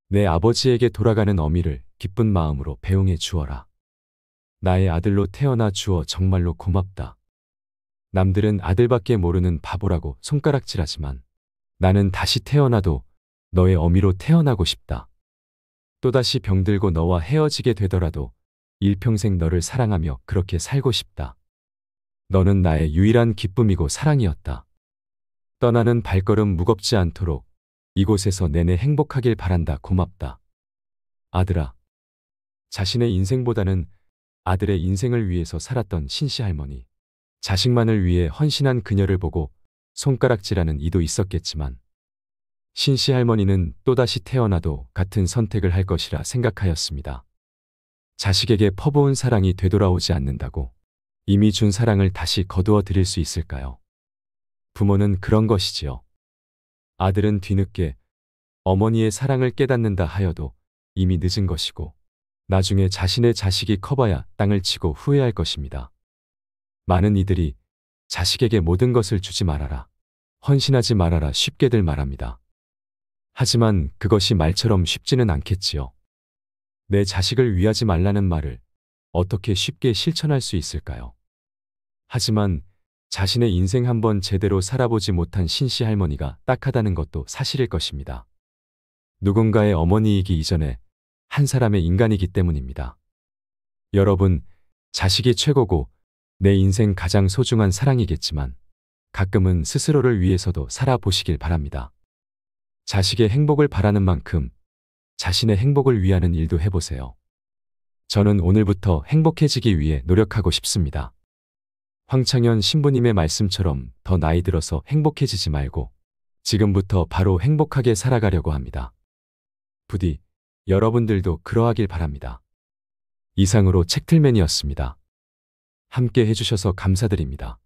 내 아버지에게 돌아가는 어미를 기쁜 마음으로 배웅해 주어라. 나의 아들로 태어나 주어 정말로 고맙다. 남들은 아들밖에 모르는 바보라고 손가락질하지만 나는 다시 태어나도 너의 어미로 태어나고 싶다. 또다시 병들고 너와 헤어지게 되더라도 일평생 너를 사랑하며 그렇게 살고 싶다. 너는 나의 유일한 기쁨이고 사랑이었다. 떠나는 발걸음 무겁지 않도록 이곳에서 내내 행복하길 바란다. 고맙다. 아들아. 자신의 인생보다는 아들의 인생을 위해서 살았던 신씨 할머니. 자식만을 위해 헌신한 그녀를 보고 손가락질하는 이도 있었겠지만 신씨 할머니는 또다시 태어나도 같은 선택을 할 것이라 생각하였습니다. 자식에게 퍼부은 사랑이 되돌아오지 않는다고 이미 준 사랑을 다시 거두어 드릴 수 있을까요? 부모는 그런 것이지요. 아들은 뒤늦게 어머니의 사랑을 깨닫는다 하여도 이미 늦은 것이고 나중에 자신의 자식이 커봐야 땅을 치고 후회할 것입니다. 많은 이들이 자식에게 모든 것을 주지 말아라, 헌신하지 말아라 쉽게들 말합니다. 하지만 그것이 말처럼 쉽지는 않겠지요. 내 자식을 위하지 말라는 말을 어떻게 쉽게 실천할 수 있을까요? 하지만 자신의 인생 한번 제대로 살아보지 못한 신씨 할머니가 딱하다는 것도 사실일 것입니다. 누군가의 어머니이기 이전에 한 사람의 인간이기 때문입니다. 여러분, 자식이 최고고 내 인생 가장 소중한 사랑이겠지만 가끔은 스스로를 위해서도 살아보시길 바랍니다. 자식의 행복을 바라는 만큼 자신의 행복을 위하는 일도 해보세요. 저는 오늘부터 행복해지기 위해 노력하고 싶습니다. 황창현 신부님의 말씀처럼 더 나이 들어서 행복해지지 말고 지금부터 바로 행복하게 살아가려고 합니다. 부디 여러분들도 그러하길 바랍니다. 이상으로 책틀맨이었습니다. 함께 해주셔서 감사드립니다.